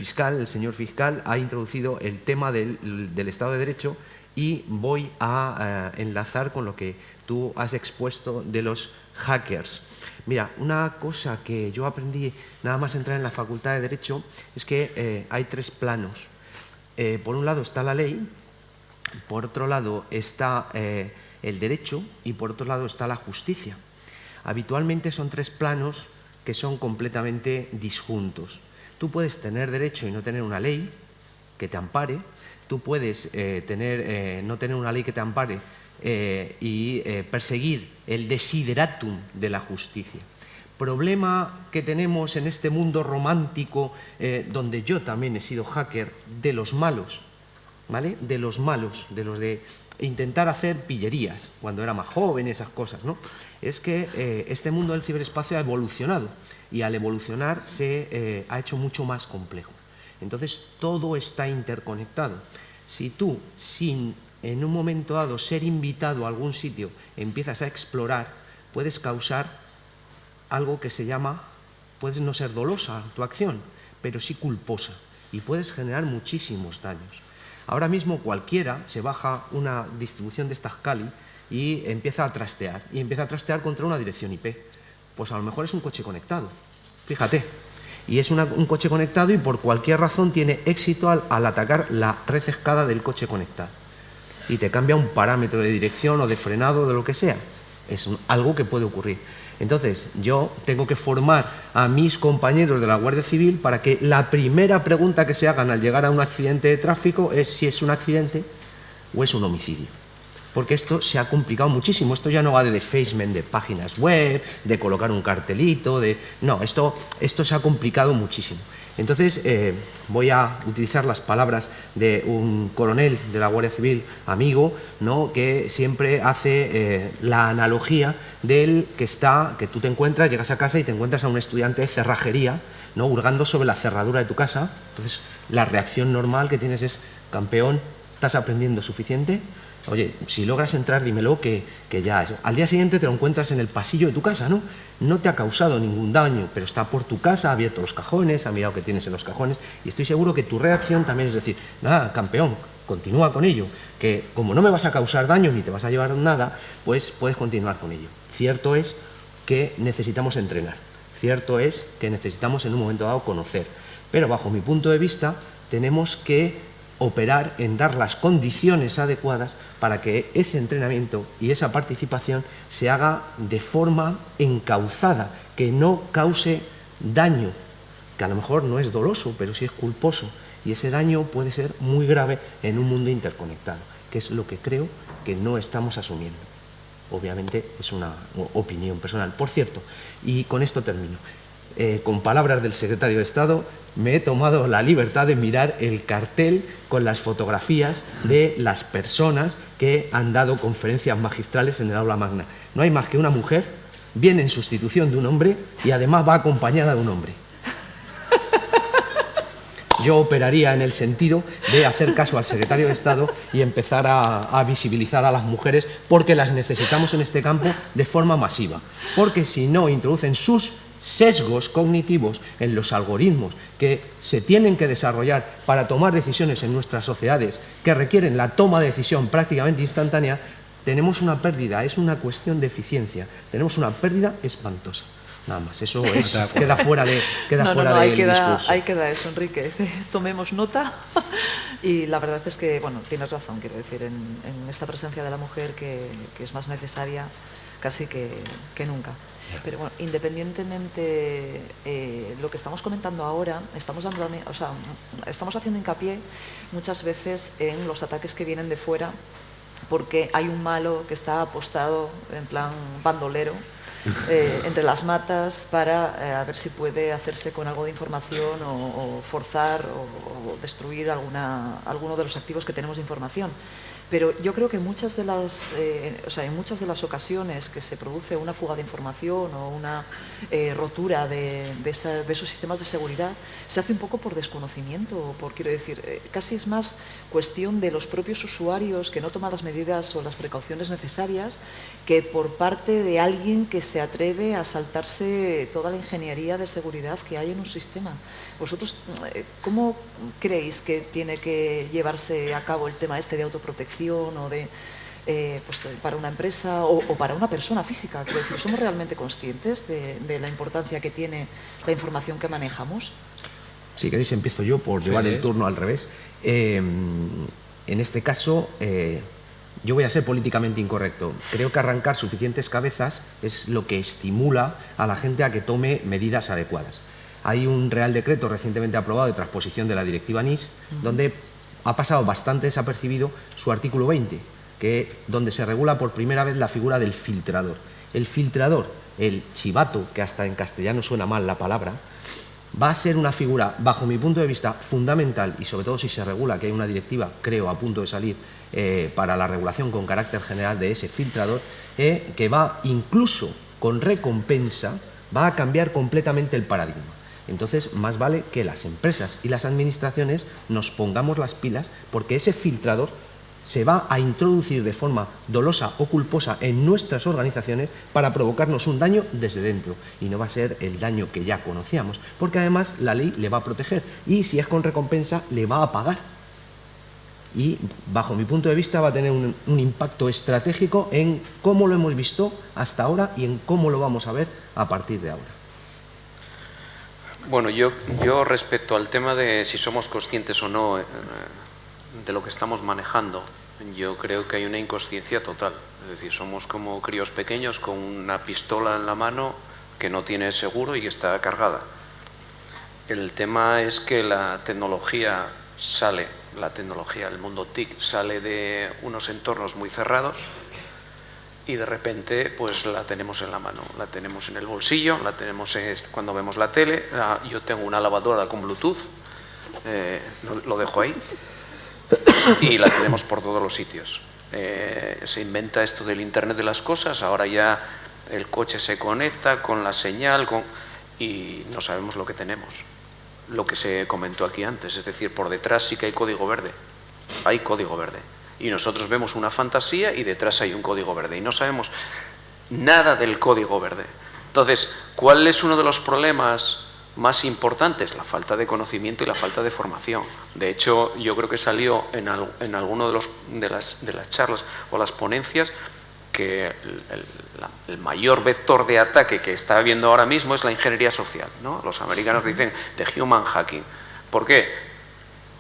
señor fiscal, ha introducido el tema del Estado de Derecho y voy a enlazar con lo que tú has expuesto de los hackers. Mira, una cosa que yo aprendí nada más entrar en la Facultad de Derecho es que hay tres planos. Por un lado está la ley, por otro lado está el derecho y por otro lado está la justicia. Habitualmente son tres planos que son completamente disjuntos. Tú puedes tener derecho y no tener una ley que te ampare, tú puedes no tener una ley que te ampare y perseguir el desideratum de la justicia. Problema que tenemos en este mundo romántico, donde yo también he sido hacker, de los malos, ¿vale? De los malos, de los de intentar hacer pillerías, cuando era más joven, esas cosas, ¿no? Es que este mundo del ciberespacio ha evolucionado y al evolucionar se ha hecho mucho más complejo. Entonces, todo está interconectado. Si tú, sin en un momento dado ser invitado a algún sitio, empiezas a explorar, puedes causar algo que se llama, puedes no ser dolosa tu acción, pero sí culposa, y puedes generar muchísimos daños. Ahora mismo cualquiera se baja una distribución de estas Kali y empieza a trastear contra una dirección IP. Pues a lo mejor es un coche conectado, fíjate. Y es un coche conectado y por cualquier razón tiene éxito al atacar la red escada del coche conectado. Y te cambia un parámetro de dirección o de frenado o de lo que sea. Es algo que puede ocurrir. Entonces, yo tengo que formar a mis compañeros de la Guardia Civil para que la primera pregunta que se hagan al llegar a un accidente de tráfico es si es un accidente o es un homicidio. Porque esto se ha complicado muchísimo. Esto ya no va de defacement de páginas web, de colocar un cartelito, no, esto se ha complicado muchísimo. Entonces, voy a utilizar las palabras de un coronel de la Guardia Civil, amigo, ¿no?, que siempre hace la analogía del que tú te encuentras, llegas a casa y te encuentras a un estudiante de cerrajería, ¿no?, hurgando sobre la cerradura de tu casa. Entonces, la reacción normal que tienes es: campeón, ¿estás aprendiendo suficiente? Oye, si logras entrar, dímelo que ya eso. Al día siguiente te lo encuentras en el pasillo de tu casa, ¿no? No te ha causado ningún daño, pero está por tu casa, ha abierto los cajones, ha mirado qué tienes en los cajones, y estoy seguro que tu reacción también es decir: nada, campeón, continúa con ello, que como no me vas a causar daño ni te vas a llevar nada, pues puedes continuar con ello. Cierto es que necesitamos entrenar, cierto es que necesitamos en un momento dado conocer, pero bajo mi punto de vista tenemos que operar en dar las condiciones adecuadas para que ese entrenamiento y esa participación se haga de forma encauzada, que no cause daño, que a lo mejor no es doloso, pero sí es culposo, y ese daño puede ser muy grave en un mundo interconectado, que es lo que creo que no estamos asumiendo. Obviamente es una opinión personal. Por cierto, y con esto termino, con palabras del secretario de Estado, me he tomado la libertad de mirar el cartel con las fotografías de las personas que han dado conferencias magistrales en el aula magna. No hay más que una mujer, viene en sustitución de un hombre y además va acompañada de un hombre. Yo operaría en el sentido de hacer caso al secretario de Estado y empezar a visibilizar a las mujeres, porque las necesitamos en este campo de forma masiva. Porque si no introducen sus sesgos cognitivos en los algoritmos que se tienen que desarrollar para tomar decisiones en nuestras sociedades, que requieren la toma de decisión prácticamente instantánea, tenemos una pérdida, es una cuestión de eficiencia, tenemos una pérdida espantosa. Nada más, eso queda fuera del discurso. Ahí queda eso, Enrique. Tomemos nota. Y la verdad es que, bueno, tienes razón, quiero decir, en esta presencia de la mujer que es más necesaria casi que nunca. Pero bueno, independientemente lo que estamos comentando ahora, estamos haciendo hincapié muchas veces en los ataques que vienen de fuera, porque hay un malo que está apostado en plan bandolero entre las matas para a ver si puede hacerse con algo de información o forzar o destruir alguno de los activos que tenemos de información. Pero yo creo que en muchas de las ocasiones que se produce una fuga de información o una rotura de esos sistemas de seguridad, se hace un poco por desconocimiento, quiero decir, casi es más cuestión de los propios usuarios que no toman las medidas o las precauciones necesarias, que por parte de alguien que se atreve a saltarse toda la ingeniería de seguridad que hay en un sistema. ¿Vosotros cómo creéis que tiene que llevarse a cabo el tema este de autoprotección protección o de, pues, para una empresa o para una persona física? Quiero decir, ¿somos realmente conscientes de la importancia que tiene la información que manejamos? Si queréis empiezo yo por llevar el turno al revés. En este caso, yo voy a ser políticamente incorrecto. Creo que arrancar suficientes cabezas es lo que estimula a la gente a que tome medidas adecuadas. Hay un Real Decreto recientemente aprobado de transposición de la Directiva NIS, donde ha pasado bastante desapercibido su artículo 20, donde se regula por primera vez la figura del filtrador. El filtrador, el chivato, que hasta en castellano suena mal la palabra, va a ser una figura, bajo mi punto de vista, fundamental, y sobre todo si se regula, que hay una directiva, creo, a punto de salir, para la regulación con carácter general de ese filtrador, que va, incluso con recompensa, va a cambiar completamente el paradigma. Entonces, más vale que las empresas y las administraciones nos pongamos las pilas, porque ese filtrador se va a introducir de forma dolosa o culposa en nuestras organizaciones para provocarnos un daño desde dentro, y no va a ser el daño que ya conocíamos, porque además la ley le va a proteger y si es con recompensa le va a pagar, y bajo mi punto de vista va a tener un impacto estratégico en cómo lo hemos visto hasta ahora y en cómo lo vamos a ver a partir de ahora. Bueno, yo respecto al tema de si somos conscientes o no de lo que estamos manejando, yo creo que hay una inconsciencia total. Es decir, somos como críos pequeños con una pistola en la mano que no tiene seguro y que está cargada. El tema es que la tecnología, el mundo TIC sale de unos entornos muy cerrados y de repente pues la tenemos en la mano, la tenemos en el bolsillo, la tenemos cuando vemos la tele. Yo tengo una lavadora con Bluetooth, lo dejo ahí, y la tenemos por todos los sitios. Se inventa esto del Internet de las cosas, ahora ya el coche se conecta con la señal y no sabemos lo que tenemos. Lo que se comentó aquí antes, es decir, por detrás sí que hay código verde, y nosotros vemos una fantasía y detrás hay un código verde y no sabemos nada del código verde. Entonces, ¿cuál es uno de los problemas más importantes? La falta de conocimiento y la falta de formación. De hecho, yo creo que salió en alguno de las charlas o las ponencias que el mayor vector de ataque que está habiendo ahora mismo es la ingeniería social, ¿no? Los americanos dicen the human hacking. ¿Por qué?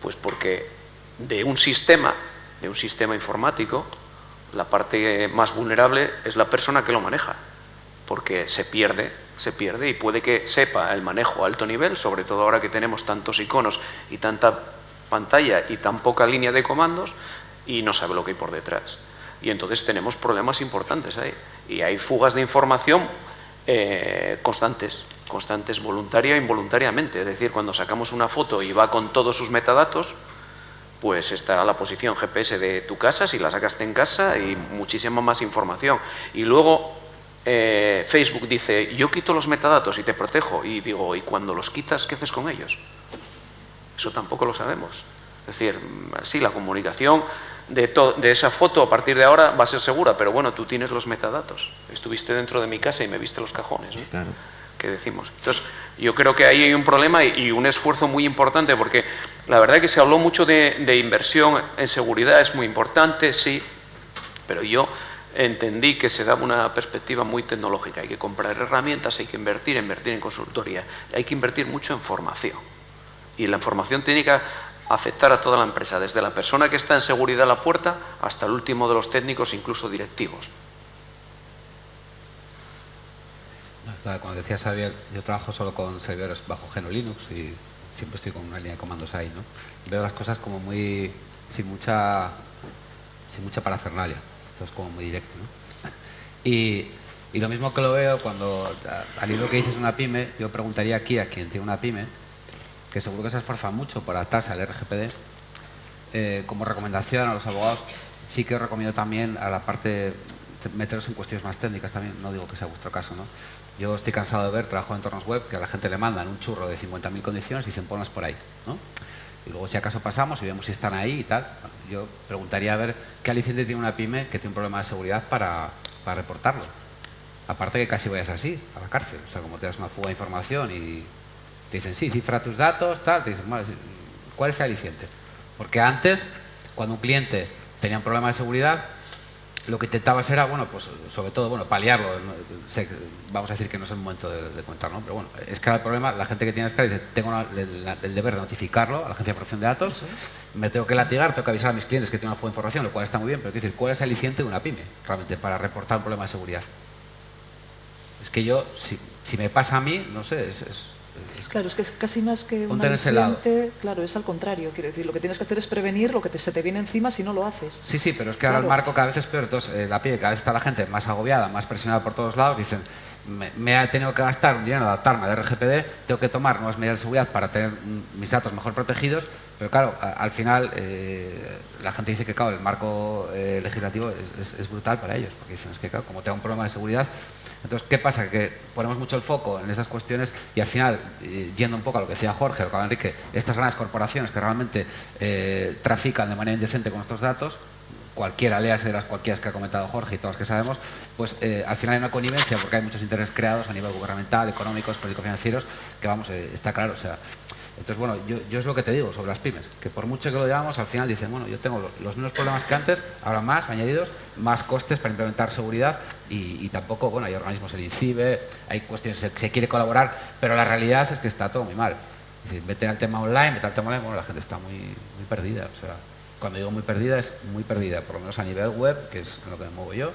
Pues porque de un sistema informático, la parte más vulnerable es la persona que lo maneja, porque se pierde y puede que sepa el manejo a alto nivel, sobre todo ahora que tenemos tantos iconos y tanta pantalla y tan poca línea de comandos, y no sabe lo que hay por detrás. Y entonces tenemos problemas importantes ahí. Y hay fugas de información constantes, voluntaria e involuntariamente. Es decir, cuando sacamos una foto y va con todos sus metadatos, pues está la posición GPS de tu casa, si la sacaste en casa, y muchísima más información. Y luego Facebook dice, yo quito los metadatos y te protejo. Y digo, ¿y cuando los quitas, qué haces con ellos? Eso tampoco lo sabemos. Es decir, sí, la comunicación de esa foto a partir de ahora va a ser segura, pero bueno, tú tienes los metadatos. Estuviste dentro de mi casa y me viste los cajones, ¿no? Claro. ¿Qué decimos? Entonces, yo creo que ahí hay un problema y un esfuerzo muy importante, porque la verdad que se habló mucho de inversión en seguridad, es muy importante, sí, pero yo entendí que se daba una perspectiva muy tecnológica. Hay que comprar herramientas, hay que invertir en consultoría, hay que invertir mucho en formación. Y la formación tiene que afectar a toda la empresa, desde la persona que está en seguridad a la puerta hasta el último de los técnicos, incluso directivos. Como decía Xavier, yo trabajo solo con servidores bajo GNU Linux y siempre estoy con una línea de comandos ahí, ¿no? Veo las cosas como muy sin mucha parafernalia, esto es como muy directo, ¿no? Y lo mismo que lo veo cuando, al hilo que dices una pyme, yo preguntaría aquí a quien tiene una pyme, que seguro que se esfuerza mucho por adaptarse al RGPD, como recomendación a los abogados, sí que recomiendo también a la parte meteros en cuestiones más técnicas también, no digo que sea vuestro caso, ¿no? Yo estoy cansado de ver trabajo en entornos web que a la gente le mandan un churro de 50.000 condiciones y dicen ponlas por ahí, ¿no? Y luego si acaso pasamos y vemos si están ahí y tal, bueno, yo preguntaría a ver qué aliciente tiene una pyme que tiene un problema de seguridad para reportarlo. Aparte que casi vayas así, a la cárcel, o sea, como te das una fuga de información y te dicen sí, cifra tus datos, tal, te dicen, vale, ¿cuál es el aliciente? Porque antes, cuando un cliente tenían problemas de seguridad, lo que intentabas era, bueno, pues sobre todo, bueno, paliarlo. Vamos a decir que no es el momento de contar, ¿no? Pero bueno, es que el problema, la gente que tiene Scala dice, tengo el deber de notificarlo a la Agencia de Protección de Datos, me tengo que latigar, tengo que avisar a mis clientes que tengo una fuente de información, lo cual está muy bien, pero quiero decir, ¿cuál es el aliciente de una pyme realmente para reportar un problema de seguridad? Es que yo, si me pasa a mí, no sé, Claro, es que es casi más que un ponte en ese lado. aliciente, claro, es al contrario. Quiero decir, lo que tienes que hacer es prevenir lo que se te viene encima si no lo haces. Sí, pero es que ahora el marco cada vez es peor. Entonces, la pyme, cada vez está la gente más agobiada, más presionada por todos lados. Dicen, me he tenido que gastar un dinero en adaptarme al RGPD, tengo que tomar nuevas medidas de seguridad para tener mis datos mejor protegidos. Pero claro, al final la gente dice que claro, el marco legislativo es brutal para ellos. Porque dicen, es que claro, como tengo un problema de seguridad. Entonces, ¿qué pasa? Que ponemos mucho el foco en estas cuestiones y al final, yendo un poco a lo que decía Jorge, lo que hablaba Enrique, estas grandes corporaciones que realmente trafican de manera indecente con estos datos, cualquiera, léase de las cualquiera que ha comentado Jorge y todas las que sabemos, pues al final hay una connivencia porque hay muchos intereses creados a nivel gubernamental, económicos, político-financieros, que vamos, está claro, o sea... Entonces, bueno, yo es lo que te digo sobre las pymes, que por mucho que lo digamos, al final dicen, bueno, yo tengo los mismos problemas que antes, ahora más añadidos, más costes para implementar seguridad y tampoco, bueno, hay organismos, el INCIBE, hay cuestiones, se quiere colaborar, pero la realidad es que está todo muy mal. Es decir, vete al tema online, bueno, la gente está muy perdida, o sea, cuando digo muy perdida, es muy perdida, por lo menos a nivel web, que es en lo que me muevo yo,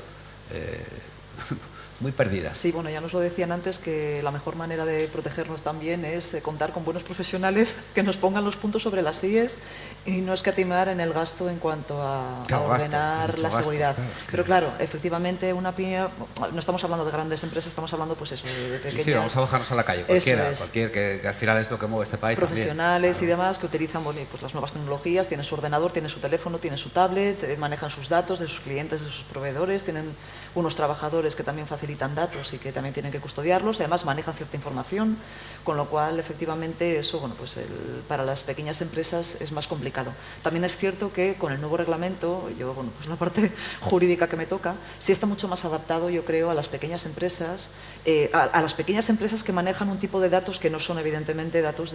muy perdida. Sí, bueno, ya nos lo decían antes que la mejor manera de protegernos también es contar con buenos profesionales que nos pongan los puntos sobre las IES y no escatimar en el gasto en cuanto a ordenar la seguridad. Pero claro, efectivamente una pyme, no estamos hablando de grandes empresas, estamos hablando pues eso, de pequeñas... Sí, vamos a bajarnos a la calle, cualquier que al final es lo que mueve este país. Profesionales también. Y demás que utilizan pues las nuevas tecnologías, tienen su ordenador, tienen su teléfono, tienen su tablet, manejan sus datos de sus clientes, de sus proveedores, tienen unos trabajadores que también facilitan datos y que también tienen que custodiarlos, y además manejan cierta información, con lo cual efectivamente eso, bueno, pues para las pequeñas empresas es más complicado. También es cierto que con el nuevo reglamento, yo, bueno, pues la parte jurídica que me toca, sí está mucho más adaptado, yo creo, a las pequeñas empresas, a las pequeñas empresas que manejan un tipo de datos que no son evidentemente datos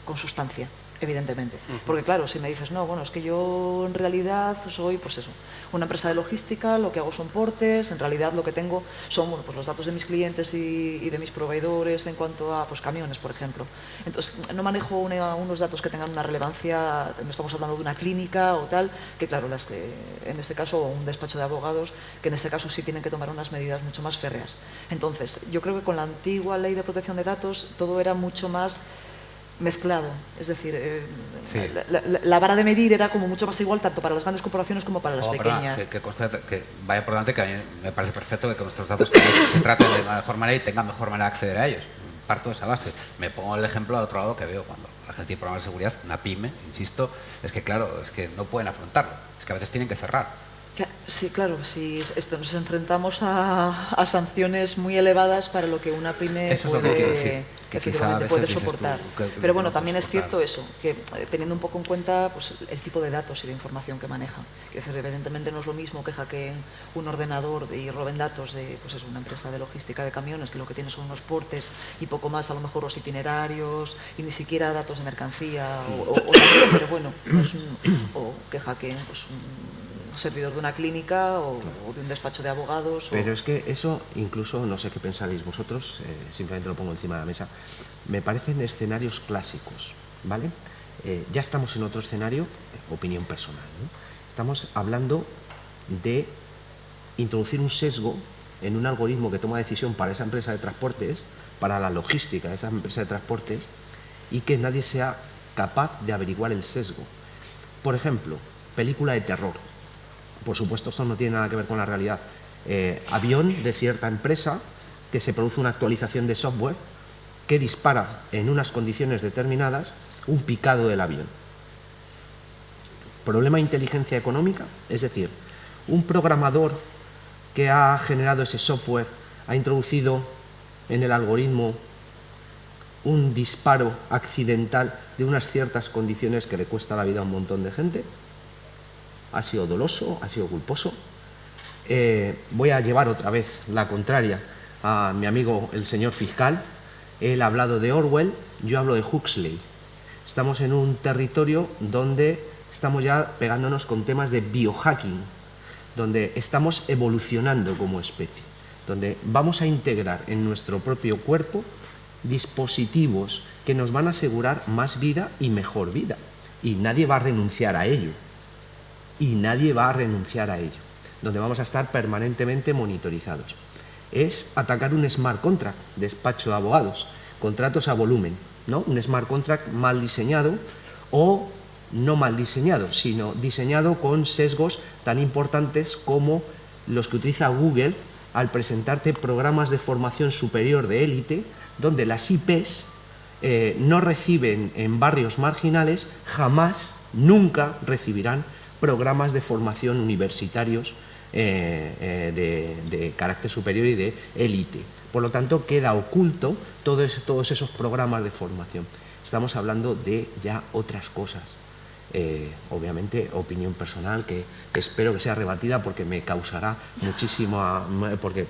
con sustancia. Evidentemente, porque claro, si me dices, no, bueno, es que yo en realidad soy, pues eso, una empresa de logística, lo que hago son portes, en realidad lo que tengo son, bueno, pues los datos de mis clientes y de mis proveedores en cuanto a, pues, camiones, por ejemplo. Entonces, no manejo unos datos que tengan una relevancia, no estamos hablando de una clínica o tal, que claro, las que en este caso, o un despacho de abogados, que en este caso sí tienen que tomar unas medidas mucho más férreas. Entonces, yo creo que con la antigua ley de protección de datos todo era mucho más mezclado, es decir, sí. la vara de medir era como mucho más igual tanto para las grandes corporaciones como para las pequeñas. Que vaya por delante que a mí me parece perfecto que nuestros datos se traten de la mejor manera y tengan mejor manera de acceder a ellos. Parto de esa base. Me pongo el ejemplo al otro lado que veo cuando la gente tiene problemas de seguridad, una pyme, insisto, es que claro, es que no pueden afrontarlo, es que a veces tienen que cerrar. Sí, claro, si nos enfrentamos a sanciones muy elevadas para lo que una pyme puede soportar. Pero bueno, también es cierto eso, que teniendo un poco en cuenta pues, el tipo de datos y de información que manejan. Que evidentemente no es lo mismo que hackeen un ordenador y roben datos de pues eso, una empresa de logística de camiones, que lo que tiene son unos portes y poco más, a lo mejor los itinerarios y ni siquiera datos de mercancía pero bueno, pues, o que hackeen pues, un servidor de una clínica o de un despacho de abogados. Pero es que eso, incluso, no sé qué pensaréis vosotros, simplemente lo pongo encima de la mesa, me parecen escenarios clásicos, ¿vale? Ya estamos en otro escenario, opinión personal, ¿no? Estamos hablando de introducir un sesgo en un algoritmo que toma decisión para esa empresa de transportes, para la logística de esa empresa de transportes, y que nadie sea capaz de averiguar el sesgo. Por ejemplo, película de terror. Por supuesto, esto no tiene nada que ver con la realidad. Avión de cierta empresa, que se produce una actualización de software que dispara en unas condiciones determinadas un picado del avión. Problema de inteligencia económica, es decir, un programador que ha generado ese software ha introducido en el algoritmo un disparo accidental de unas ciertas condiciones que le cuesta la vida a un montón de gente. Ha sido doloso, ha sido culposo. Voy a llevar otra vez la contraria a mi amigo el señor fiscal. Él ha hablado de Orwell, yo hablo de Huxley. Estamos en un territorio donde estamos ya pegándonos con temas de biohacking, donde estamos evolucionando como especie, donde vamos a integrar en nuestro propio cuerpo dispositivos que nos van a asegurar más vida y mejor vida. Y nadie va a renunciar a ello. Donde vamos a estar permanentemente monitorizados. Es atacar un smart contract, despacho de abogados, contratos a volumen, ¿no? Un smart contract mal diseñado o no mal diseñado, sino diseñado con sesgos tan importantes como los que utiliza Google al presentarte programas de formación superior de élite, donde las IPs no reciben en barrios marginales, jamás, nunca recibirán programas de formación universitarios de carácter superior y de élite. Por lo tanto, queda oculto todos esos programas de formación. Estamos hablando de ya otras cosas. Obviamente, opinión personal que espero que sea rebatida porque me causará muchísima... porque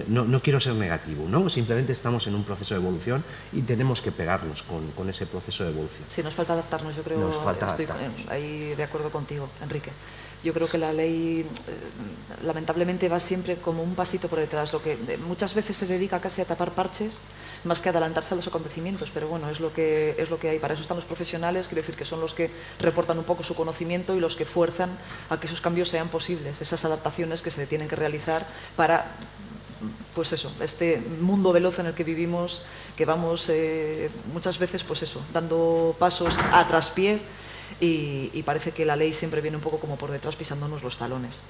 no quiero ser negativo, ¿no? Simplemente estamos en un proceso de evolución y tenemos que pegarnos con ese proceso de evolución. Sí, nos falta adaptarnos, yo creo. Estoy ahí de acuerdo contigo, Enrique. Yo creo que la ley lamentablemente va siempre como un pasito por detrás, lo que muchas veces se dedica casi a tapar parches más que a adelantarse a los acontecimientos, pero bueno, es lo que hay. Para eso están los profesionales, quiero decir que son los que reportan un poco su conocimiento y los que fuerzan a que esos cambios sean posibles, esas adaptaciones que se tienen que realizar para, pues eso, este mundo veloz en el que vivimos, que vamos muchas veces, pues eso, dando pasos a traspiés. Y parece que la ley siempre viene un poco como por detrás pisándonos los talones.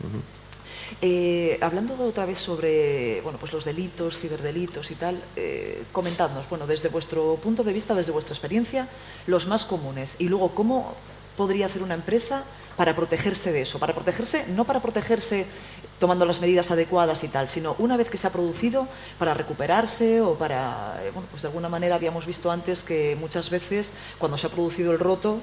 Hablando otra vez sobre pues los delitos, ciberdelitos y tal, comentadnos, desde vuestro punto de vista, desde vuestra experiencia, los más comunes y luego cómo podría hacer una empresa para protegerse de eso, no para protegerse tomando las medidas adecuadas y tal, sino una vez que se ha producido para recuperarse o para, pues de alguna manera habíamos visto antes que muchas veces cuando se ha producido el roto,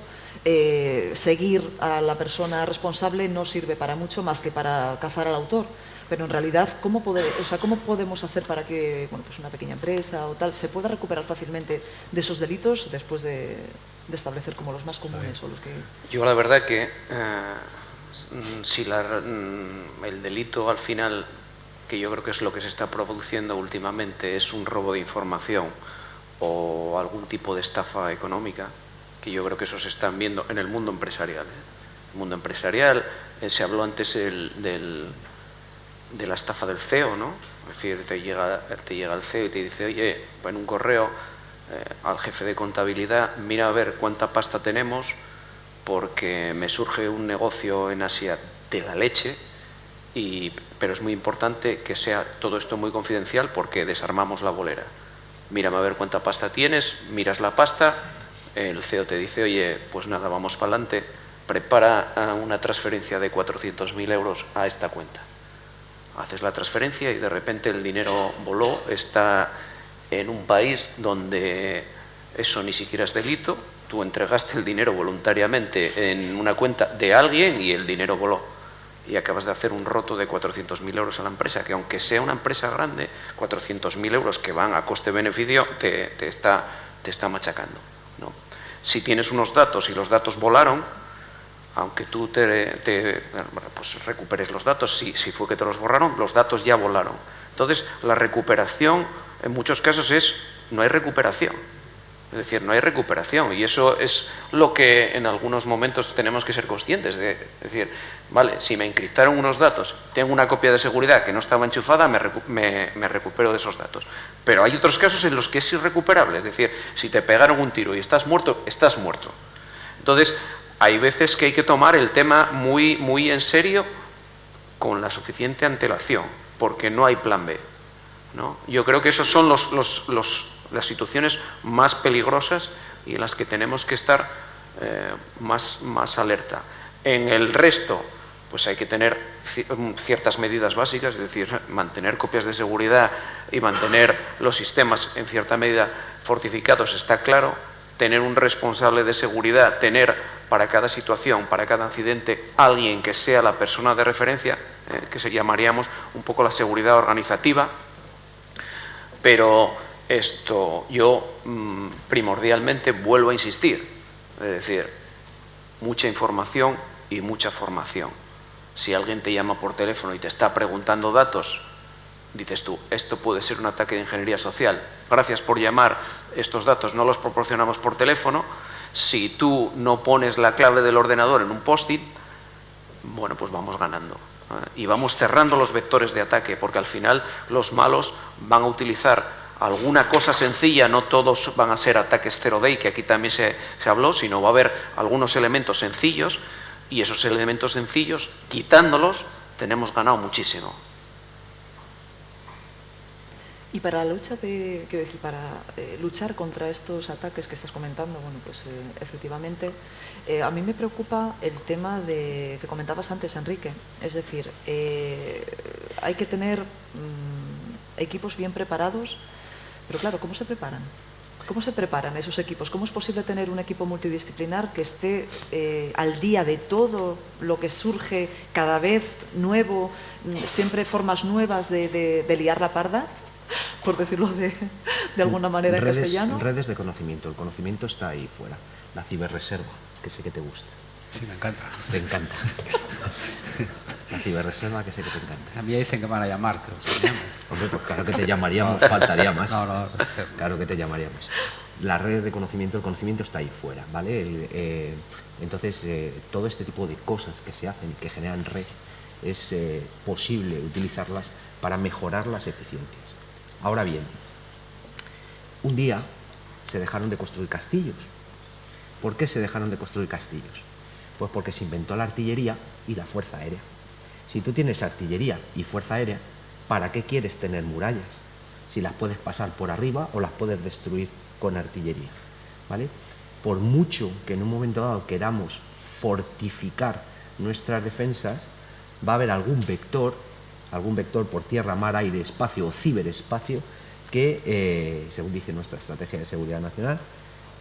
seguir a la persona responsable no sirve para mucho más que para cazar al autor. Pero en realidad, ¿cómo podemos hacer para que pues una pequeña empresa o tal se pueda recuperar fácilmente de esos delitos después de establecer como los más comunes o los que... Yo la verdad que si el delito al final, que yo creo que es lo que se está produciendo últimamente, es un robo de información o algún tipo de estafa económica, que yo creo que eso se están viendo en el mundo empresarial. El mundo empresarial, se habló antes de la estafa del CEO, ¿no? Es decir, te llega el CEO y te dice, oye, en un correo al jefe de contabilidad, mira a ver cuánta pasta tenemos, porque me surge un negocio en Asia de la leche, pero es muy importante que sea todo esto muy confidencial porque desarmamos la bolera. Mírame a ver cuánta pasta tienes, miras la pasta, el CEO te dice, oye, pues nada, vamos para adelante, prepara una transferencia de 400.000 euros a esta cuenta. Haces la transferencia y de repente el dinero voló, está en un país donde eso ni siquiera es delito. Tú entregaste el dinero voluntariamente en una cuenta de alguien y el dinero voló. Y acabas de hacer un roto de 400.000 euros a la empresa, que aunque sea una empresa grande, 400.000 euros que van a coste-beneficio te está machacando, ¿no? Si tienes unos datos y los datos volaron, aunque tú pues recuperes los datos, si fue que te los borraron, los datos ya volaron. Entonces, la recuperación en muchos casos no hay recuperación. Es decir, no hay recuperación y eso es lo que en algunos momentos tenemos que ser conscientes de. Es decir, vale, si me encriptaron unos datos, tengo una copia de seguridad que no estaba enchufada, me recupero de esos datos. Pero hay otros casos en los que es irrecuperable. Es decir, si te pegaron un tiro y estás muerto, estás muerto. Entonces, hay veces que hay que tomar el tema muy, muy en serio con la suficiente antelación, porque no hay plan B, ¿no? Yo creo que esos son las situaciones más peligrosas y en las que tenemos que estar más alerta. En el resto, pues hay que tener ciertas medidas básicas, es decir, mantener copias de seguridad y mantener los sistemas en cierta medida fortificados, está claro. Tener un responsable de seguridad, tener para cada situación, para cada incidente, alguien que sea la persona de referencia, que se llamaríamos un poco la seguridad organizativa, pero esto yo primordialmente vuelvo a insistir, es decir, mucha información y mucha formación. Si alguien te llama por teléfono y te está preguntando datos, dices tú, esto puede ser un ataque de ingeniería social. Gracias por llamar, estos datos no los proporcionamos por teléfono. Si tú no pones la clave del ordenador en un post-it, bueno, pues vamos ganando. Y vamos cerrando los vectores de ataque, porque al final los malos van a utilizar alguna cosa sencilla, no todos van a ser ataques zero day, que aquí también se habló, sino va a haber algunos elementos sencillos, y esos elementos sencillos, quitándolos, tenemos ganado muchísimo. Y para la lucha para luchar contra estos ataques que estás comentando, bueno, pues efectivamente, a mí me preocupa el tema que comentabas antes, Enrique. Es decir, hay que tener equipos bien preparados, pero claro, ¿cómo se preparan? ¿Cómo se preparan esos equipos? ¿Cómo es posible tener un equipo multidisciplinar que esté al día de todo lo que surge cada vez nuevo, siempre formas nuevas de liar la parda? Por decirlo de alguna manera en castellano. Redes de conocimiento. El conocimiento está ahí fuera. La ciberreserva, que sé que te gusta. Sí, me encanta. Te encanta. La ciberreserva, que sé que te encanta. A mí dicen que me van a llamar. Que Hombre, pues claro que te llamaríamos, faltaría más. No. Claro que te llamaríamos. Las redes de conocimiento, el conocimiento está ahí fuera, ¿vale? Entonces, todo este tipo de cosas que se hacen y que generan red, es posible utilizarlas para mejorar las eficiencias. Ahora bien, un día se dejaron de construir castillos. ¿Por qué se dejaron de construir castillos? Pues porque se inventó la artillería y la fuerza aérea. Si tú tienes artillería y fuerza aérea, ¿para qué quieres tener murallas? Si las puedes pasar por arriba o las puedes destruir con artillería, ¿vale? Por mucho que en un momento dado queramos fortificar nuestras defensas, va a haber algún vector por tierra, mar, aire, espacio o ciberespacio que, según dice nuestra estrategia de seguridad nacional,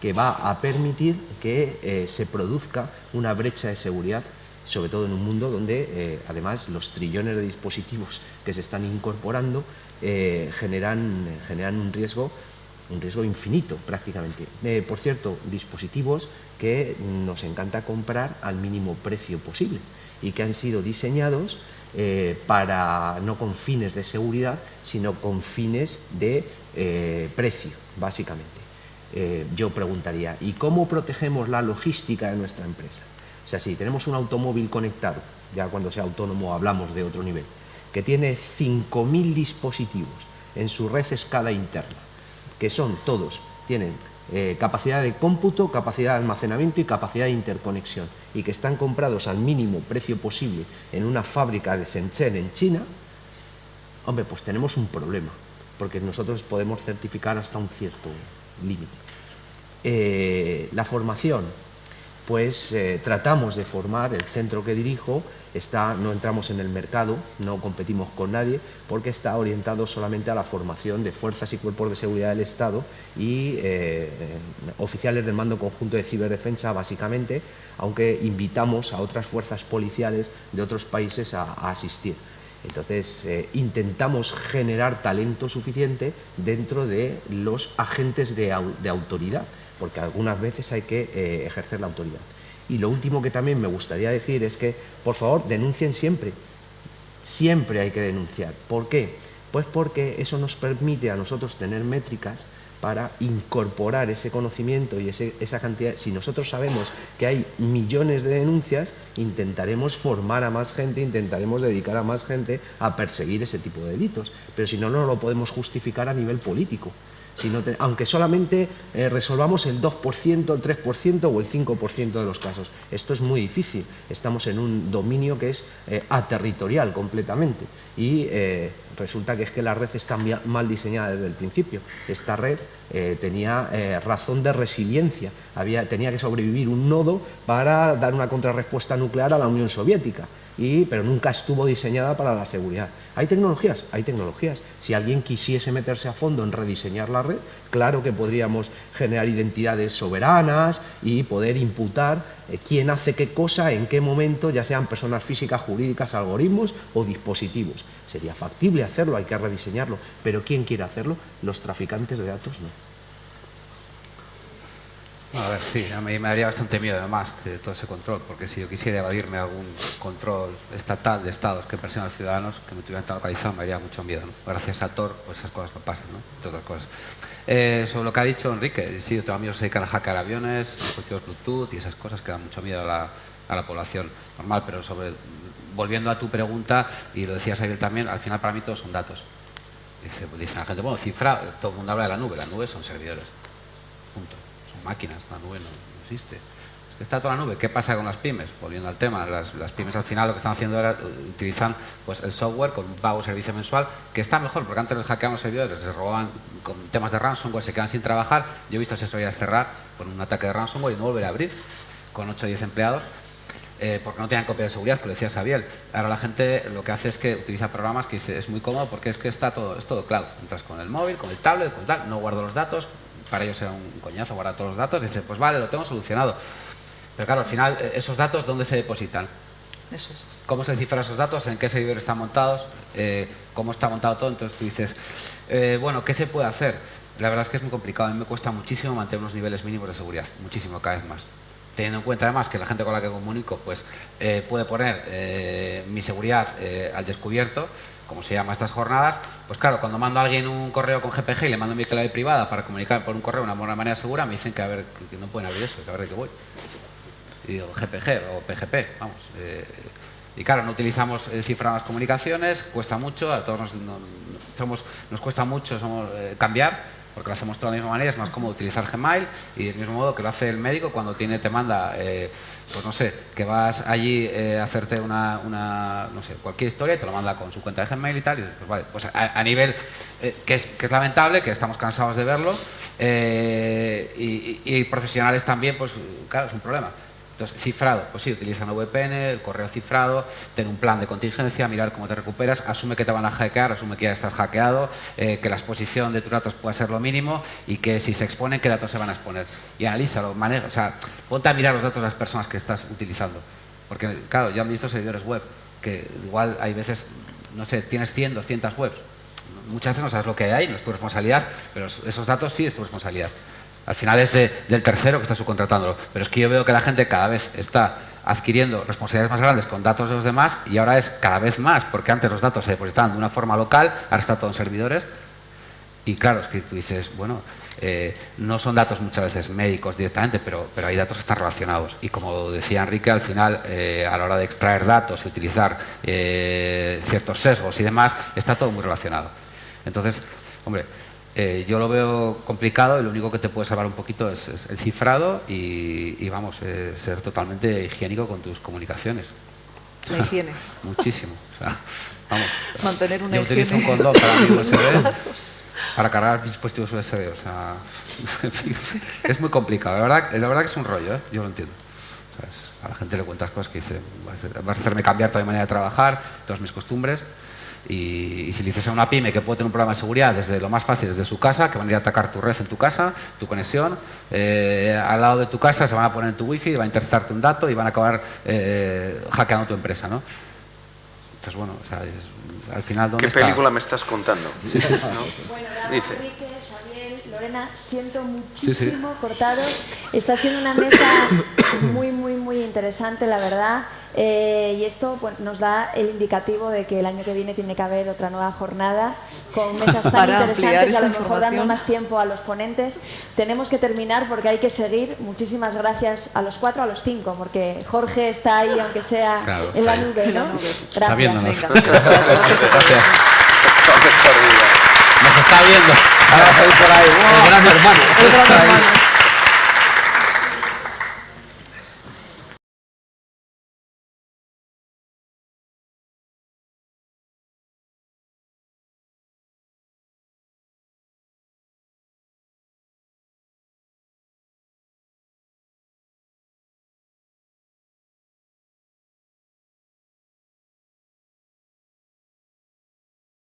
que va a permitir que se produzca una brecha de seguridad, sobre todo en un mundo donde además los trillones de dispositivos que se están incorporando generan un riesgo infinito prácticamente. Por cierto, dispositivos que nos encanta comprar al mínimo precio posible y que han sido diseñados para no con fines de seguridad, sino con fines de precio, básicamente. Yo preguntaría, ¿y cómo protegemos la logística de nuestra empresa? O sea, si tenemos un automóvil conectado, ya cuando sea autónomo hablamos de otro nivel, que tiene 5.000 dispositivos en su red escala interna, que son todos, tienen capacidad de cómputo, capacidad de almacenamiento y capacidad de interconexión, y que están comprados al mínimo precio posible en una fábrica de Shenzhen en China, hombre, pues tenemos un problema, porque nosotros podemos certificar hasta un cierto límite. La formación, pues tratamos de formar, el centro que dirijo, no entramos en el mercado, no competimos con nadie, porque está orientado solamente a la formación de fuerzas y cuerpos de seguridad del Estado y oficiales del mando conjunto de ciberdefensa, básicamente, aunque invitamos a otras fuerzas policiales de otros países a asistir. Entonces, intentamos generar talento suficiente dentro de los agentes de autoridad, porque algunas veces hay que ejercer la autoridad. Y lo último que también me gustaría decir es que, por favor, denuncien siempre. Siempre hay que denunciar. ¿Por qué? Pues porque eso nos permite a nosotros tener métricas para incorporar ese conocimiento y esa cantidad. Si nosotros sabemos que hay millones de denuncias, intentaremos formar a más gente, intentaremos dedicar a más gente a perseguir ese tipo de delitos. Pero si no, no lo podemos justificar a nivel político. Aunque solamente resolvamos el 2%, el 3% o el 5% de los casos. Esto es muy difícil. Estamos en un dominio que es aterritorial completamente y resulta que es que la red está mal diseñada desde el principio. Esta red tenía razón de resiliencia. Tenía que sobrevivir un nodo para dar una contrarrespuesta nuclear a la Unión Soviética. Pero nunca estuvo diseñada para la seguridad. ¿Hay tecnologías? Hay tecnologías. Si alguien quisiese meterse a fondo en rediseñar la red, claro que podríamos generar identidades soberanas y poder imputar quién hace qué cosa, en qué momento, ya sean personas físicas, jurídicas, algoritmos o dispositivos. Sería factible hacerlo, hay que rediseñarlo. Pero ¿quién quiere hacerlo? Los traficantes de datos no. A ver, sí, a mí me daría bastante miedo además que todo ese control, porque si yo quisiera evadirme algún control estatal de estados que persigan a los ciudadanos que me tuvieran tan localizado, me daría mucho miedo, ¿no? Gracias a Tor, pues esas cosas no pasan, ¿no? Entre otras cosas. Sobre lo que ha dicho Enrique, sí, yo tengo amigos que se dedican a hackear aviones, dispositivos Bluetooth y esas cosas que dan mucho miedo a la población normal, pero volviendo a tu pregunta, y lo decías ayer también, al final para mí todos son datos. Dice la gente, bueno, cifra, todo el mundo habla de la nube son servidores, punto. Máquinas, la nube no existe. Es que está toda la nube. ¿Qué pasa con las pymes? Volviendo al tema, las pymes al final lo que están haciendo ahora utilizan pues, el software con un pago de servicio mensual, que está mejor, porque antes les hackeaban los servidores, les robaban con temas de ransomware, se quedan sin trabajar. Yo he visto asesorías cerrar por un ataque de ransomware y no volver a abrir con 8 o 10 empleados. Porque no tenían copia de seguridad, que lo decía Xavier. Ahora la gente lo que hace es que utiliza programas que dice, es muy cómodo porque es que es todo cloud. Entras con el móvil, con el tablet, con tal, no guardo los datos. Para ellos era un coñazo guardar todos los datos, y dice, pues vale, lo tengo solucionado. Pero claro, al final, esos datos, ¿dónde se depositan? Eso es. ¿Cómo se cifran esos datos? ¿En qué servidores están montados? ¿Cómo está montado todo? Entonces tú dices, bueno, ¿qué se puede hacer? La verdad es que es muy complicado, a mí me cuesta muchísimo mantener unos niveles mínimos de seguridad, muchísimo, cada vez más. Teniendo en cuenta además que la gente con la que comunico pues, puede poner mi seguridad al descubierto, como se llama estas jornadas, pues claro, cuando mando a alguien un correo con GPG y le mando mi clave privada para comunicar por un correo de una manera segura, me dicen que a ver, que no pueden abrir eso, que a ver de qué voy. Y digo, GPG o PGP, vamos. Y claro, no utilizamos cifrar las comunicaciones, cuesta mucho, a todos nos cuesta mucho cambiar, porque lo hacemos toda de la misma manera, es más cómodo utilizar Gmail y del mismo modo que lo hace el médico cuando te manda, pues no sé, que vas allí a hacerte no sé, cualquier historia y te lo manda con su cuenta de Gmail y tal, y pues vale, pues a nivel que es lamentable, que estamos cansados de verlo, y profesionales también, pues claro, es un problema. Entonces, cifrado, pues sí, utilizan VPN, el correo cifrado, ten un plan de contingencia, mirar cómo te recuperas, asume que te van a hackear, asume que ya estás hackeado, que la exposición de tus datos pueda ser lo mínimo y que si se exponen, qué datos se van a exponer. Y analízalo, maneja, o sea, ponte a mirar los datos de las personas que estás utilizando. Porque, claro, yo he visto servidores web, que igual hay veces, no sé, tienes 100, 200 webs. Muchas veces no sabes lo que hay ahí, no es tu responsabilidad, pero esos datos sí es tu responsabilidad. Al final es del tercero que está subcontratándolo. Pero es que yo veo que la gente cada vez está adquiriendo responsabilidades más grandes con datos de los demás y ahora es cada vez más, porque antes los datos se depositaban de una forma local, ahora está todo en servidores. Y claro, es que tú dices, bueno, no son datos muchas veces médicos directamente, pero hay datos que están relacionados. Y como decía Enrique, al final, a la hora de extraer datos y utilizar ciertos sesgos y demás, está todo muy relacionado. Entonces, hombre, yo lo veo complicado y lo único que te puede salvar un poquito es el cifrado y vamos, ser totalmente higiénico con tus comunicaciones. La higiene. Muchísimo. O sea, vamos, mantener una yo higiene. utilizo un condón para mi USB, para cargar mis dispositivos USB. O sea, es muy complicado. La verdad que es un rollo, ¿eh? Yo lo entiendo. O sea, a la gente le cuentas cosas que dice, vas a hacerme cambiar toda mi manera de trabajar, todas mis costumbres. Y si le dices a una pyme que puede tener un programa de seguridad desde lo más fácil, desde su casa, que van a ir a atacar tu red en tu casa, tu conexión, al lado de tu casa se van a poner en tu wifi, van a interceptarte un dato y van a acabar hackeando tu empresa, ¿no? Entonces, bueno, o sea, al final, ¿dónde está? ¿Qué película me estás contando? ¿No? Bueno, bravo, Dice. Enrique, Xavier, Lorena, siento muchísimo cortaros. Está siendo una mesa muy, muy, muy interesante, la verdad. Y esto pues, nos da el indicativo de que el año que viene tiene que haber otra nueva jornada con mesas tan Para ampliar interesantes y a lo esta mejor dando información. más tiempo a los ponentes. Tenemos que terminar porque hay que seguir. Muchísimas gracias a los 4, a los 5, porque Jorge está ahí, aunque sea Claro, en la está ahí. nube, ¿no? Está viéndonos. Gracias. Venga. Gracias. Son de por vida. Nos está viendo. Ahora va a salir por ahí. ¡Wow! El gran hermano. El gran Está ahí. hermano.